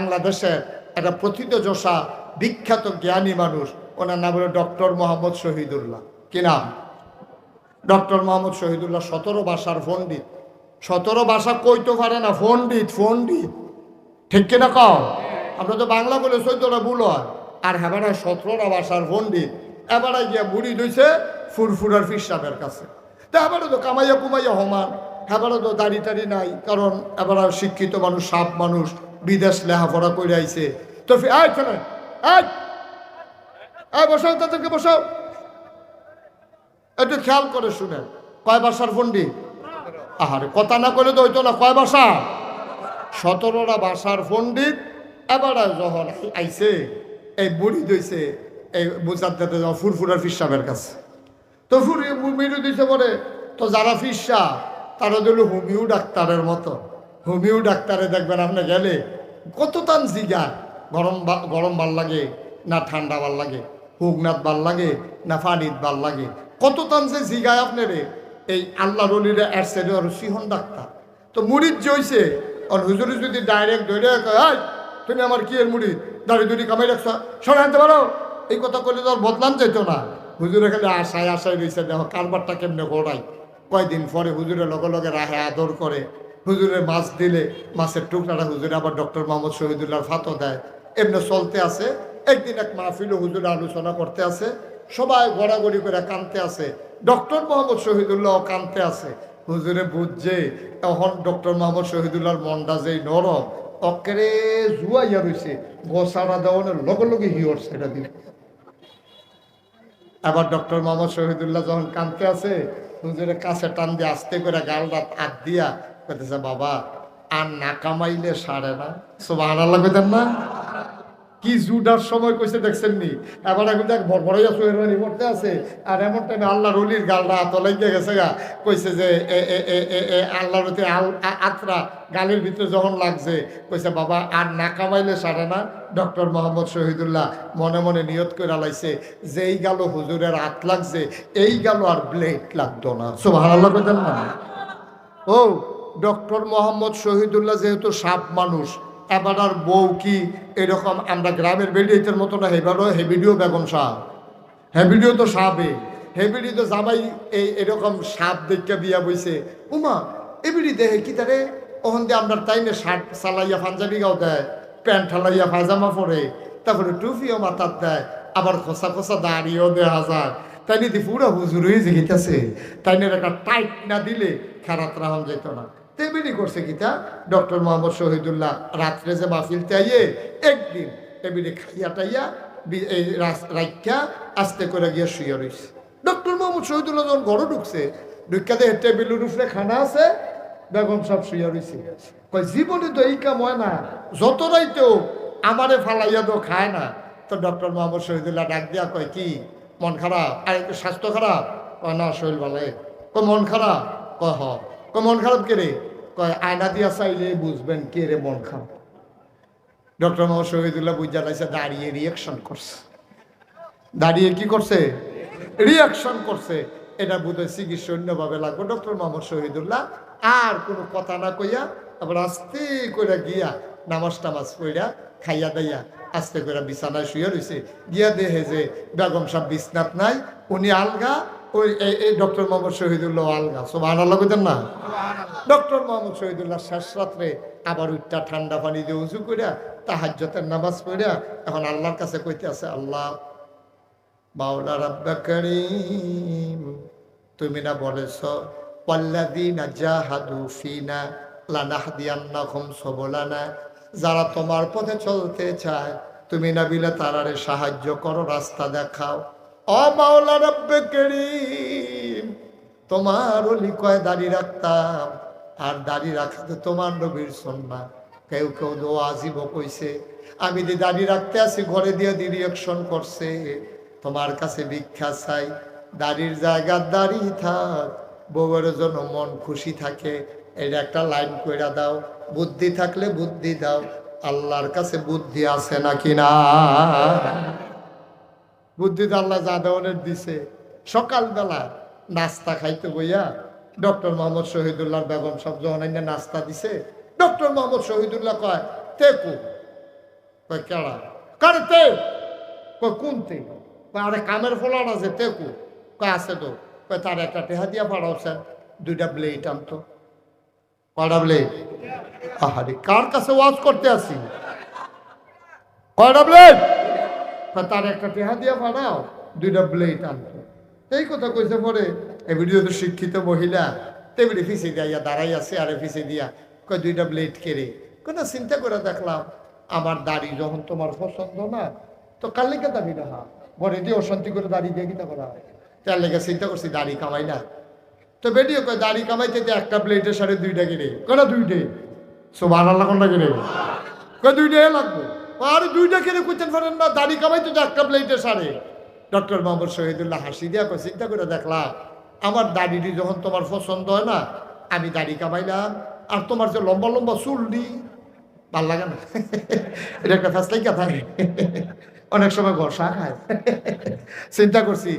বাংলাদেশের একটা প্রথিতযশা বিখ্যাত জ্ঞানী মানুষ, ওনার নাম হলো ডক্টর মোহাম্মদ শহীদুল্লাহ। কি নাম? ডক্টর মোহাম্মদ শহীদুল্লাহ 17 ভাষার পণ্ডিত। 17 ভাষা কইতে পারে না, পণ্ডিত পণ্ডিত, ঠিক কিনা কও? আমরা তো বাংলা বলে 14টা ভুল হয়, আর হেবারা 17টা ভাষার পণ্ডিত। এবারে গিয়া মুড়ি দইছে ফুরফুরার ফির সাহেবের কাছে। তা এবারে তো কামাইয়া কুমাইয়া হমান, এবারে তো দাড়ি টাড়ি নাই, কারণ এবার শিক্ষিত মানুষ, সাপ মানুষ, বিদেশ লেখাপড়া করে আইছে। তো চলে বসাও, তাদেরকে বসাও, একটু খেয়াল করে শুনে। কয় ভাষার পণ্ডিত? আহারে, কথা না করলে তো হইতো না। কয় ভাষা? 17টা ভাষার পণ্ডিত। এবারে যখন আইছে এই বুড়ি দইছে এই মুজাদ্দেদে ফুরফুরার ফির সাহেবের কাছে। তো মেরু দিছে পরে তো যারা ফিরসা তারা দিল হোমিও ডাক্তারের মতো। হোমিও ডাক্তারে দেখবেন আপনি গেলে কত টান জিগা, গরম ভাল লাগে না ঠান্ডা ভাল লাগে, হুগনাথ ভাল লাগে না ফানিত ভাল লাগে, কত টান যে জিগায় আপনারে। এই আল্লাহ রলিরে এরসেরে আর সিহন ডাক্তার। তো মুড়িদ যে হইছে, আর হুজুরি যদি ডাইরেক্ট ধরে কয় তুমি আমার কি এর মুড়িদ, দাঁড়িয়ে দুটি কামাই রাখছ, সরে আনতে পারো, এই কথা করলে তো আর বদলাম যেত না। হুজুরে খালি আশায় আশায় রয়েছে, দেখো কারবারটা কেমনে ঘোরাই। কয়দিন পরে হুজুরের লগে লগে রাহে আদর করে, হুজুরে মাছ দিলে মাছের টুকরাটা হুজুরে আবার ডক্টর মোহাম্মদ শহীদুল্লাহর ফাতো দেয়। এমনি চলতে আছে। একদিন এক মাহফিলে হুজুরে আলোচনা করতে আছে, সবাই গড়াগড়ি করে কানতে আছে, ডক্টর মোহাম্মদ শহীদুল্লাহ কানতে আছে। হুজুরে বুঝছে এখন ডক্টর মোহাম্মদ শহীদুল্লাহর মনটা যেই নরম, অকেরে জুয়াইয়া রয়েছে, গোসারা দেওয়ানের লগে লগে হিওর সেটা দিল। আবার ডক্টর মোহাম্মদ শহীদুল্লাহ যখন কানতে আছে, হুজুরের কাছে টান দিয়ে আস্তে করে গালটা হাত দিয়া কইতেছে, বাবা আর না কামাইলে সারে না। সুবহানাল্লাহ কইতেন না? কি জুডার সময় কইছে দেখছেন নি? এবার এখন দেখ বড়বড়াইয়া সোহেরবানি করতে আছে, আর এমন টাইমে আল্লাহ রলির গালটা হাত লাগিয়ে গেছে গা। কইছে যে আল্লাহর আত্রা গালের ভিতরে যখন লাগছে, কইছে বাবা আর না কামাইলে সারে না। ডক্টর মোহাম্মদ শহীদুল্লাহ মনে মনে নিয়ত করে লাইছে, যেই গেল হুজুরের হাত লাগছে, এই গেল আর ব্লেড লাগতো না। সুবহানাল্লাহ কইতেন না? ও ডক্টর মোহাম্মদ শহীদুল্লাহ যেহেতু সাপ মানুষ, এবার আর বউ কি এরকম আমরা গ্রামের বেডিয়ের মতো না, এবারও হেবিডিও বেগম সাপ, হেবিডিও তো সাপে, হেবিডি তো জামাই এরকম সাপ দেখতে বিয়া বইছে। উমা এবিডি দেহে কি তারে ওখান দিয়ে আমরা তাই না শার্ট চালাইয়া পাঞ্জাবি গাও দেয়, প্যান্ট ঠালাইয়া পায়জামা পরে, তারপরে টুপিও মাথার দেয়, আবার খোসা খোসা দাঁড়িয়েও দেওয়া যায়। তাই নিতে পুরো হুজুর হয়ে যেতেছে, তাই না একটা টাইট না দিলে খেরাত রাহন যেত না। তেমনি করছে কিতা ডক্টর মোহাম্মদ শহীদুল্লাহ রাত্রে যে মাহফিলতে আইয়ে একদিন এমনি খাইয়া টাইয়া এই রাইখা আস্তে করে গিয়ে শুয়ে রয়েছে। ডক্টর মোহাম্মদ শহীদুল্লাহ যখন ঘরে ঢুকছে, ঢুকাতে টেবিলের উপরে খানা আছে, বেগম সব শুয়ে রয়েছে। কয় জীবনে তো এই কাম হয় না, যত রাইতেও আমারে ফালাইয়া তো খায় না। তো ডক্টর মোহাম্মদ শহীদুল্লাহ ডাক দিয়া কয় কি মন খারাপ? আর একটু স্বাস্থ্য খারাপ? কয় না শরীর ভালো। কয় মন খারাপ? কয় হ। কয় মন খারাপ কে রে? কয় আয়না দিয়া চাইলে বুঝবেন কে রে মন খারাপ। ডক্টর মোহাম্মদ শহীদুল্লাহ বুঝা লাইছে, দাঁড়িয়ে রিয়াকশন করছে। দাঁড়িয়ে কি করছে? রিয়াকশন করছে। এটা বোধহয় চিকিৎসা অন্যভাবে লাগবে। ডক্টর মোহাম্মদ শহীদুল্লাহ আর কোনো কথা না কইয়া আবার আস্তে করে গিয়া নামাজ টামাজ কইরা খাইয়া দাইয়া আস্তে করে বিছানায় শুয়ে রয়েছে। গিয়া দেহে যে বেগম সাহেব বিছনাত নাই, উনি আলগা, ওই এই ডক্টর মোহাম্মদ শহীদুল্লাহ আলগা। সুবহানাল্লাহ কইতেন না? ডক্টর মোহাম্মদ শহীদুল্লাহ শেষ রাত্রে আবার উঠটা ঠান্ডা পানি দিয়ে উজু কইরা তাহাজ্জুদের নামাজ পড়া এখন আল্লাহর কাছে কইতে আছে, আল্লাহ মাওলা রাব্বা কারীম, তুমি না বলেছ ওয়াল্লাযীনা জাহাদু ফিনা লানাহদিয়ান্নাহুম সুবুলানা, যারা তোমার পথে চলতে চায় তুমি না বিলে তারারে সাহায্য করো, রাস্তা দেখাও। ও মাওলা রাব্বে কারীম, তোমার ওলি কয় দাড়ি রাখতাম, আর দাড়ি রাখাতে তোমার নবীর সুন্নাহ। কেউ কেউ দোয়া আজিব কইছে, আমি যে দাড়ি রাখতে আসি ঘরে দিয়ে রিয়াকশন করছে, তোমার কাছে ভিক্ষা চাই, দাড়ির জায়গা দাড়ি থাক, বউয়ের জন্য মন খুশি থাকে, এটা একটা লাইন কইরা দাও। বুদ্ধি থাকলে বুদ্ধি দাও, আল্লাহর কাছে বুদ্ধি আছে নাকি না? বুদ্ধি তো আল্লাহ যা দেওয়ানের দিছে। সকালবেলা নাস্তা খাইতে বইয়া ডক্টর মোহাম্মদ শহীদুল্লাহর বেগম সব যখন নাস্তা দিছে, ডক্টর মোহাম্মদ শহীদুল্লাহ কয় তেকু কয় কেড়া কারে তে কয় কোন তে কয় আরে কামের ফলার আছে তে কু কয় আছে তো কয় তার একটা টেহা দিয়া পাঠাওছেন 2টা ব্লেড আনতো কয়টা ব্লেড আহারে কার কাছে ওয়াজ করতে আসি কয়টা ব্লেড তার একটা টেহা দিয়া পাঠাও 2টা ব্লেড আনতো এই কথা কইছে পরে এই ভিডিওতে শিক্ষিত মহিলা টেবিলে ফিসে দিয়া দাঁড়াই আছে আরে ফিসে দিয়া কয় 2টা ব্লেড কেড়ে কোনো চিন্তা করে দেখলাম আমার দাড়ি যখন তোমার পছন্দ না তো কার লেগে দাবি না ঘরে দিয়ে অশান্তি করে দাড়ি দিয়ে কিনা করা হয় তার লেগে চিন্তা করছি দাড়ি কামাই না তো বেরিয়ে কয় দাড়ি কামাইতে যে একটা প্লেটের সাড়ে 2টা কিনে কেনা 2টে সুবহানাল্লাহ কোনটা কিনে কয় 2টাই লাগবে আর 2টা কিনে কুইতেন পারেন না দাড়ি কামাইতে যে একটা প্লেটের সাড়ে ডক্টর মোহাম্মদ শহীদুল্লাহ হাসি দিয়া কয় চিন্তা করে দেখলাম আমার দাড়িটি যখন তোমার পছন্দ হয় না আমি দাড়ি কামাইলাম আর তোমার যে লম্বা লম্বা চুলটি ভাল লাগে না এটা একটা ফ্যাসলাই কথা অনেক সময় ঘষা খায় চিন্তা করছি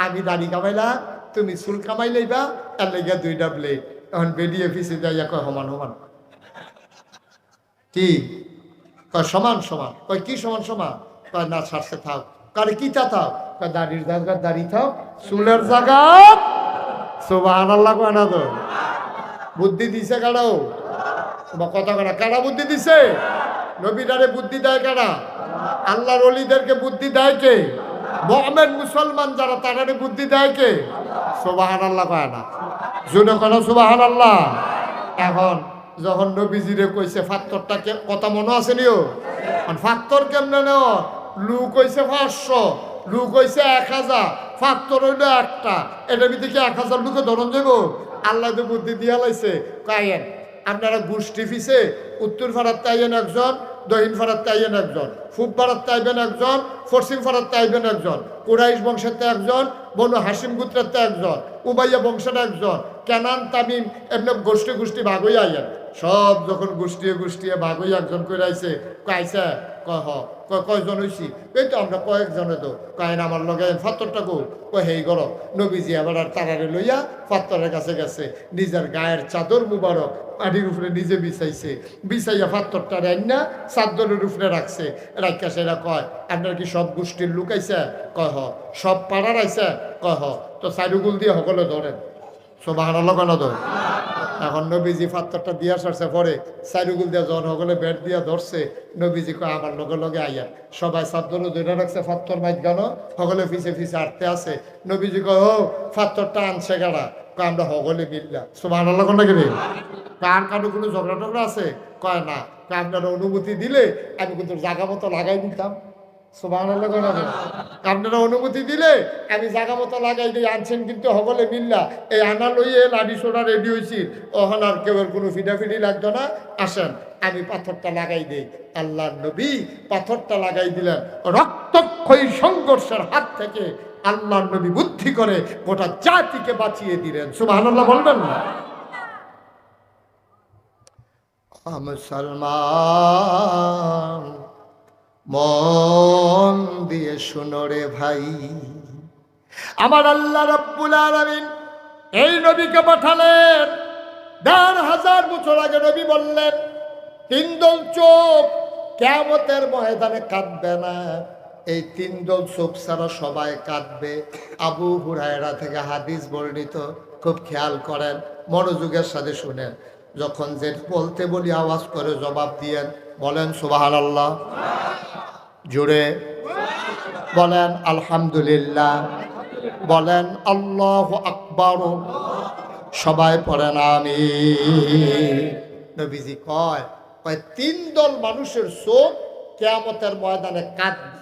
আমি দাড়ি কামাইলাম তুমি চুল কামাইলেইবা এর লেগে 2টা ব্লেড এখন বেরিয়ে ফিসে যাইয়া কয় সমান সমান কি কয় সমান সমান কয় কি সমান সমান কয় না ছাড়ছে থাক কারে কি তা থাক কয় দাড়ির জায়গা দাড়ি থাক চুলের জায়গা সুবহানাল্লাহ কয় না তো বুদ্ধি দিছে কারাও বা কথা কারা কারা বুদ্ধি দিছে নবীরারে বুদ্ধি দেয় কারা আল্লাহর ওলিদেরকে বুদ্ধি দেয় কে মুমিন মুসলমান যারা তারারে বুদ্ধি দেয় কে সুবহানাল্লাহ কয় না জুনে কোন সুবহানাল্লাহ এখন যখন নবীজিরে কইছে ফাত্তরটাকে কথা মনে আছে নিও ফাত্তর কেমনে নেও লুক হইছে 500 লুক হইছে 1000 ফাত্তর হইলো একটা এটা ভিতরে কি 1000 লুকে ধরন যাব আল্লাহ তো বুদ্ধি দিয়া লাইছে কায়েন আপনারা গোষ্ঠী ফিসে উত্তর ফারাত তাইবেন একজন দক্ষিণ ফারাত তাইবেন একজন পূব ফারাত তাইবেন একজন পশ্চিম ফারাত তাইবেন একজন কুরাইশ বংশের একজন বনু হাসিম গোত্রের একজন উমাইয়া বংশের একজন কেনান তামিম এমনি গোষ্ঠী গোষ্ঠী ভাগ হইয়া আইয়েন সব যখন গোষ্ঠীয় গোষ্ঠীয় ভাগ হইয়া একজন করে আইছে কাইছে কয় কয়জন হইছি এই তো আমরা কয়েকজনে তো কায়ন আমার লগে ফাত্তরটা গো কয় হেই গর নবীজি আবার আর তারারে লইয়া ফাত্তরের কাছে গেছে নিজের গায়ের চাদর মুবারক পানির উপরে নিজে বিছাইছে বিছাইয়া ফাত্তরটা রান্না চাদরের উপরে রাখছে রাখা সেরা কয় আপনার কি সব গোষ্ঠীর লোক আইছে কয় হ সব পাড়ার আইছে কয় হ তো চাইরুগুল দিয়ে সকলে ধরেন সুবহানাল্লাহ কেন ধরে এখন নবীজি ফাত্তরটা দিয়া সারছে পরে চাইরুগুল দিয়া যখন সকলে বেড দিয়া ধরছে নবীজি কয় আমার লগে লগে আইয়া সবাই চাদরও ধরে রাখছে ফাত্তর মাইট গান সকলে ফিসে ফিসে আটতে আছে নবীজি কয় ও ফাত্তরটা আনছে গাড়া কয় আমরা সকলে মিললা সুবহানাল্লাহ কোনটা কি কার কারো কোনো ঝগড়া টগড়া আছে কয় না আপনারা অনুমতি দিলে আমি কিন্তু জায়গা মতো লাগাই দিতাম সুবহানাল্লাহ কোন আপনারা অনুমতি দিলে আমি জায়গা মতো লাগাই দিই আনছেন কিন্তু সকলে মিললা এই আনা লইয়ে লাডি সোডা রেডি হয়েছি ওখান আর কেউ কোনো ফিডাফিডি লাগতো না আসেন আমি পাথরটা লাগাই দিই আল্লাহ নবী পাথরটা লাগাই দিলেন রক্তক্ষয়ী সংঘর্ষের হাত থেকে আল্লাহ নবী বুদ্ধি করে গোটা জাতিকে বাঁচিয়ে দিলেন সুবহানাল্লাহ বলবেন না মুসলমান মন দিয়ে শুনো রে ভাই আমার আল্লাহ রাব্বুল আলামিন এই নবীকে পাঠালেন ১,৫০০ বছর আগে নবী বললেন 3 দল চোখ কিয়ামতের ময়দানে কাঁদবে না এই 3 দল চোখ ছাড়া সবাই কাঁদবে আবু হুরায়রা থেকে হাদিস বর্ণিত খুব খেয়াল করেন মনোযোগের সাথে শুনেন যখন যে বলতে বলি আওয়াজ করে জবাব দিয়েন বলেন সুবহানাল্লাহ জোরে বলেন আলহামদুলিল্লাহ বলেন আল্লাহু আকবার সবাই পড়েন আমিন নবীজি কয় 3 দল মানুষের চোখ কিয়ামতের ময়দানে কাঁদবে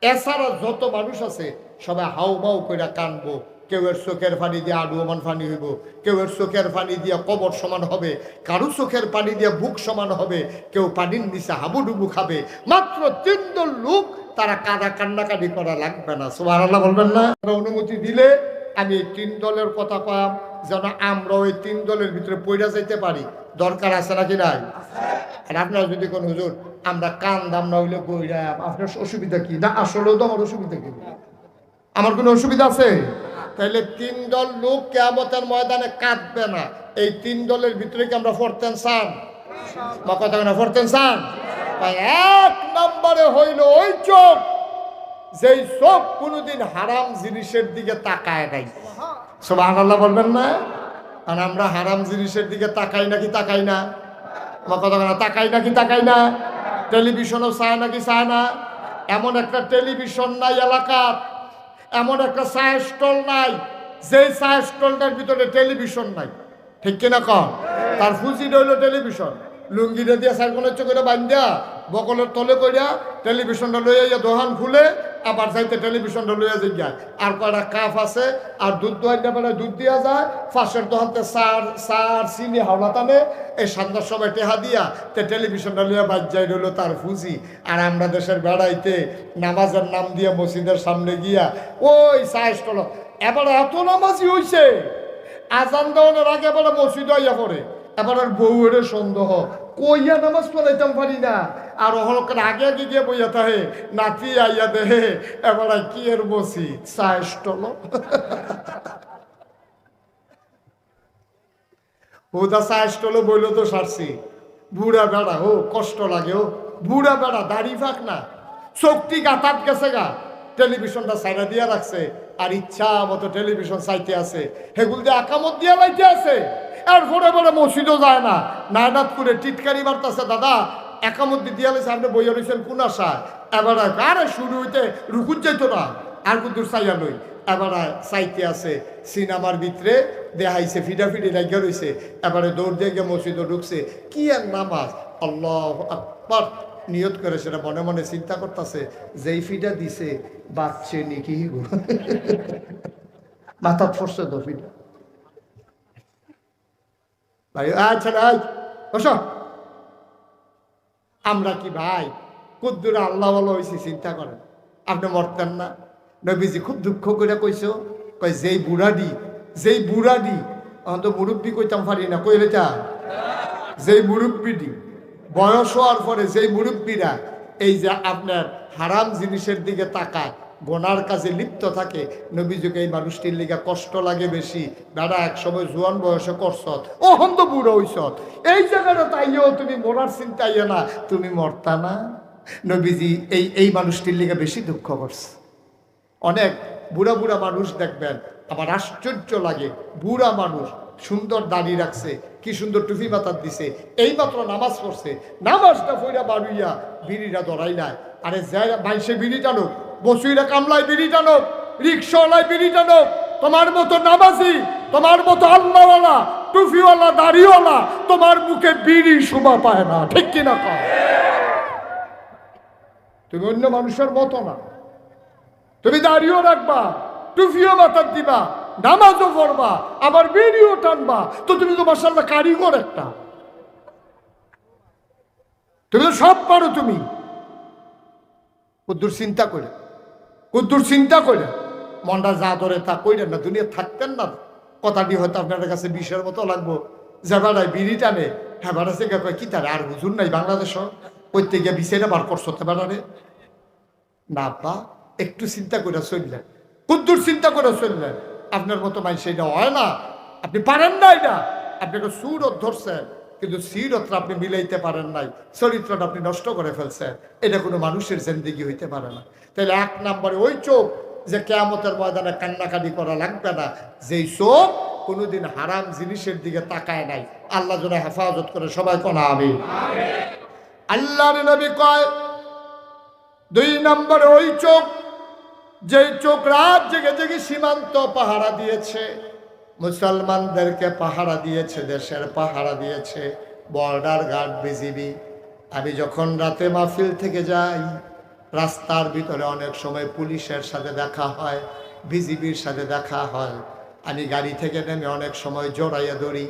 এছাড়া যত মানুষ আছে সবাই হাউমাউ করে কাঁদবো কেউ এর চোখের পানি দিয়ে আডুমান পানি হইব কেউ এর চোখের পানি দিয়ে কবর সমান হবে কারো চোখের পানি দিয়ে বুক সমান হবে কেউ পানির নিচে হাবুডুবু খাবে মাত্র 3 দল লোক তারা কান্নাকাটি করা লাগবে না সুবহানাল্লাহ বলবেন না অনুমতি দিলে আমি এই 3 দলের কথা কয়াম যেন আমরা ওই 3 দলের ভিতরে পইড়া যাইতে পারি দরকার আছে নাকি নাই আর আপনারা যদি কোন হুজুর আমরা কান্দাম না হইলে বইরা আপনার অসুবিধা কি না আসলেও তো আমার অসুবিধা কি আমার কোনো অসুবিধা আছে তাহলে 3 দল লোক কিয়ামতের ময়দানে কাঁদবে না এই 3 দলের ভিতরে কি আমরা পড়তেন চান বা কথা না পড়তেন চান এক নম্বরে হইল ওই চোখ যেই চোখ কোনোদিন হারাম জিনিসের দিকে তাকায় নাই। সুবহানাল্লাহ বলবেন না? আর আমরা হারাম জিনিসের দিকে তাকাই নাকি তাকাই না? আমার কথা না, তাকাই নাকি তাকাই না? টেলিভিশনও চায় নাকি চায় না? এমন একটা টেলিভিশন নাই এলাকার, এমন একটা চায়ের স্টল নাই যেই চায়ের স্টলটার ভিতরে টেলিভিশন নাই। ঠিক কিনা কম? তার ফুজি রইল টেলিভিশন, লুঙ্গিটা দিয়ে সাইকেলের চোখে বান্ধা বকলের তলে কইরা টেলিভিশনটা লইয়া দোকান খুলে আবার যাইতে টেলিভিশনটা লইয়া যায়। আর কয়টা কাপ আছে আর দুধ দোয়াইটা বেলা দুধ দিয়া যায়, ফাঁসের দোকানতে সার চিনি হাওলা টানে, এই সন্ধ্যার সময় টেহা দিয়া তে টেলিভিশনটা লইয়া বাজ যাই রইল তার ফুজি। আর আমরা দেশের বেড়াইতে নামাজের নাম দিয়া মসজিদের সামনে গিয়া ওই চায়ের স্টল এবার এত নামাজি হইছে, আজান দেওয়ানোর আগে এবার মসজিদ আইয়া পড়ে, এবার আর বউয়ের সন্দেহ কইয়া নামাজ পড়াইতাম পারি না, আর হলকের আগে আগে গিয়ে বইয়া থাকে নাতি আইয়া দেহে এবার কি এর মসজিদ চায়ের স্টল। ওদা চায়ের স্টলে বইল তো সারছি, বুড়া বেড়া ও কষ্ট লাগে, ও বুড়া বেড়া দাড়ি ফাঁক না, চোখটি গাতাত গেছে গা, টেলিভিশনটা সাইডা দিয়া রাখছে আর ইচ্ছা মতো টেলিভিশন চাইতে আছে, হেগুল দিয়ে আকামত দিয়া লাইতে আছে। এরপরে বলে মসজিদও যায় না, নায়নাত করে টিটকারি মারতেছে, দাদা একামত দিয়া লাইছে আপনি বইয়া রয়েছেন কোন আশায়? এবার আরে শুরু হইতে রুকুত যাইতো না, আর কুদুর চাইয়া লই এবার চাইতে আছে। সিনেমার ভিতরে দেখাইছে ফিডাফিডি লাগিয়া রয়েছে, এবারে দৌড় দিয়ে গিয়ে মসজিদে ঢুকছে, কি আর নামাজ, আল্লাহু আকবার নিয়ত করে সেটা মনে মনে চিন্তা করতেছে, যেই ফিডা দিছে বাচ্চে নাকি মাথা ফসছে তো ফিডা। ভাই আচ্ছা ভাই বসো, আমরা কি ভাই কুদ্দুর আল্লাহ বলা হয়েছি চিন্তা করেন, আপনি মরতেন না? নবীজি খুব দুঃখ করে কইছো, কই যেই বুড়াডি অন্ত মুরব্বী কইতাম পারি না, কইলে তা যেই মুরব্বীডি বয়স হওয়ার পরে যেই মুরব্বীরা এই যে আপনার হারাম জিনিসের দিকে তাকায়, গোনার কাজে লিপ্ত থাকে, নবীজিকে এই মানুষটির লিগা কষ্ট লাগে বেশি। দাদা এক সময় জোয়ান বয়সে করছত, ও হন্দ বুড়ো হইছত, এই জায়গাটা তাইও তুমি মরার চিন্তা ইয়ে না, তুমি মরতা না। নবীজি এই মানুষটির লিগা বেশি দুঃখ করছে। অনেক বুড়া বুড়া মানুষ দেখবেন, আমার আশ্চর্য লাগে, বুড়া মানুষ সুন্দর দাড়ি রাখছে, কি সুন্দর টুপি মাথার দিছে, এইমাত্র নামাজ পড়ছে, নামাজটা ফইরা বাড়ুইয়া বিড়িটা ধরাই নাই। আরে যারা বাইশে বিড়ি টানুক, বসুইরা কামলায় বিড়ি টানুক, রিক্সাওয়ালায় বিড়ি টানুক, তোমার মতো নামাজি, তোমার মতো আল্লাহওয়ালা টুপিওয়ালা দাড়িওয়ালা তোমার মুখে বিড়ি শোভা পায় না। ঠিক কিনা কও? তুমি অন্য মানুষের মতো না, তুমি দাড়িও রাখবা, টুপিও মাথার দিবা, নামাজও পড়বা, আবার বিড়িও টানবা, তো তুমি তো মাশাআল্লাহ কারিগর একটা, তুমি তো সব পারো। তুমি কুদ্দুর চিন্তা করে মনটা যা ধরে তা কইরেন না, দুনিয়া থাকতেন না। কথাটি হয়তো আপনার কাছে বিষের মতো লাগবো, যে বেড়ায় বিড়ি টানে, হ্যাঁ বেড়া সে কয় কি তারে আর হুজুর নাই বাংলাদেশ কইতে গিয়ে বিষয়টা বার করছো তো বেড়ারে না। বা একটু চিন্তা করে চললেন, কুদ্দুর চিন্তা করে চললেন, আপনার মতো মাই সেটা হয় না, আপনি পারেন না। এটা আপনাকে সুরত ধরছেন, কিন্তু সিরতটা আপনি মিলাইতে পারেন নাই, চরিত্রটা আপনি নষ্ট করে ফেলছেন। এটা কোনো মানুষের জিন্দেগি হইতে পারে না। তাহলে এক নম্বরে ওই চোখ যে কিয়ামতের ময়দানে কান্নাকাটি করা লাগবে না, যেই চোখ কোনোদিন হারাম জিনিসের দিকে তাকায় নাই। আল্লাহ যেন হেফাজত করে, সবাই কোন আমিন। আল্লাহর নবী কয় দুই নম্বরে ওই চোখ যেই চোখ রাত জেগে জেগে সীমান্ত পাহারা দিয়েছে, মুসলমানদেরকে পাহারা দিয়েছে, দেশের পাহারা দিয়েছে, বর্ডার গার্ড বিজিবি। আমি যখন রাতে মাহফিল থেকে যাই, রাস্তার ভিতরে অনেক সময় পুলিশের সাথে দেখা হয়, বিজিবির সাথে দেখা হয়। আমি গাড়ি থেকে নেমে অনেক সময় জড়াইয়া ধরি,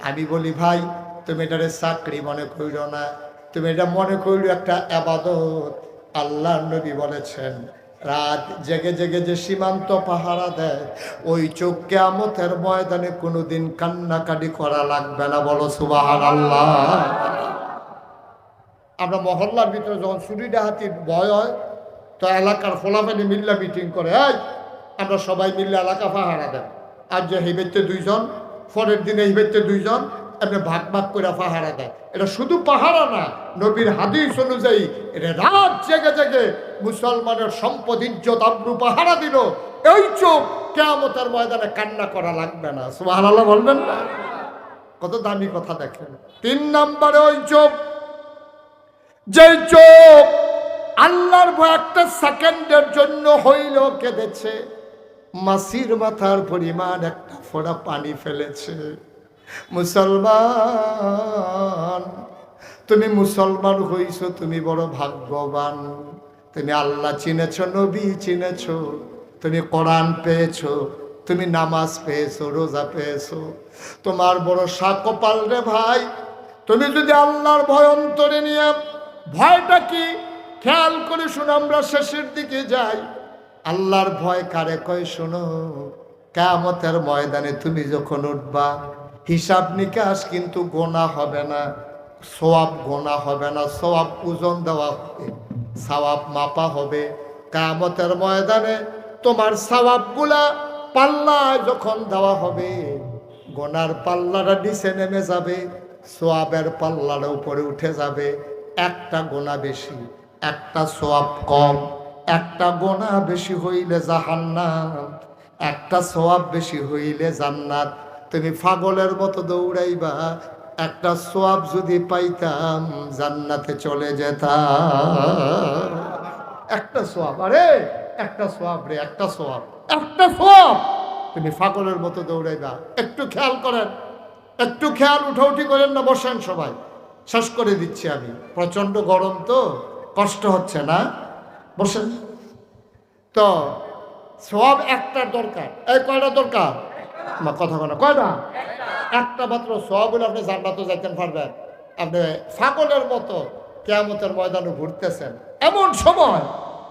আমি বলি ভাই তুমি এটারে চাকরি মনে করিল না, তুমি এটা মনে করিল একটা ইবাদত। আল্লাহর নবী বলেছেন রাত জেগে জেগে যে সীমান্ত পাহারা দেয়, ওই চোখ কিয়ামতের ময়দানে কোনোদিন কান্নাকাটি করা লাগবে না। বলো সুবহানাল্লাহ। আমরা মহল্লার ভিতরে যখন চুরি ডাহাতির ভয় হয়, তো এলাকার ফলাফানি মিল্লা মিটিং করে, এই আমরা সবাই মিললে এলাকা পাহারা দেন, আজ যে হিবেতে 2 জন, পরের দিনে হিবেতে 2 জন, এমনি ভাগ ভাগ করে পাহারা দেয়। এটা শুধু পাহারা না, নবীর হাদিস অনুযায়ী এটা রাত জেগে জেগে মুসলমানের সম্পদ ইজ্জত আবরু পাহারা দিল। এই চোখ কিয়ামতের ময়দানে কান্না করা লাগবে না। সুবহানাল্লাহ বলবেন না? কত দামি কথা দেখেন। 3 নম্বরে ওই চোখ, যে চোখ আল্লাহর ভয় একটা সেকেন্ডের জন্য হইলেও কেঁদেছে, মাসির মাথার পরিমাণ একটা ফোঁটা পানি ফেলেছে। মুসলমান, তুমি মুসলমান হইছো, তুমি বড় ভাগ্যবান। তুমি আল্লাহ চিনেছ, নবী চিনেছ, তুমি কোরআন পেয়েছো, তুমি নামাজ পেয়েছো, রোজা পেয়েছো, তোমার বড় কপাল রে ভাই। তুমি যদি আল্লাহর ভয় অন্তরে নিয়ে, ভয়টা কি খেয়াল করে শুনো, আমরা শেষের দিকে যাই। আল্লাহর ভয় কারে কয় শোনো, কিয়ামতের ময়দানে তুমি যখন উঠবা, হিসাব নিকাশ কিন্তু গোনা হবে না, সওয়াব গোনা হবে না, সওয়াব ওজন দেওয়া হবে, সওয়াব মাপা হবে। কিয়ামতের ময়দানে তোমার সওয়াবগুলা পাল্লায় যখন দেওয়া হবে, গোনার পাল্লাটা নিচে নেমে যাবে, সওয়াবের পাল্লাটা উপরে উঠে যাবে। একটা গোনা বেশি, একটা সওয়াব কম, একটা গোনা বেশি হইলে জাহান্নাম, একটা সওয়াব বেশি হইলে জান্নাত। তুমি পাগলের মতো দৌড়াইবা, একটা সওয়াব যদি পাইতাম জান্নাতে চলে যেতাম। একটা সওয়াব, আরে একটা সওয়াব রে, একটা সওয়াব, একটা সওয়াব। তুমি পাগলের মতো দৌড়াইবা। একটু খেয়াল করেন, একটু খেয়াল, উঠাউঠি করেন না, বসেন সবাই, শেষ করে দিচ্ছি আমি। প্রচন্ড গরম তো, কষ্ট হচ্ছে না, বসেন। তো সওয়াব একটার দরকার। এই কয়টা দরকার? কথা বলে কয়টা? একটা মাত্র সওয়াব হলে আপনি জান্নাতে যাইতেন পারবেন। আপনি পাগলের মতো কিয়ামতের ময়দানে ঘুরতেছেন, এমন সময়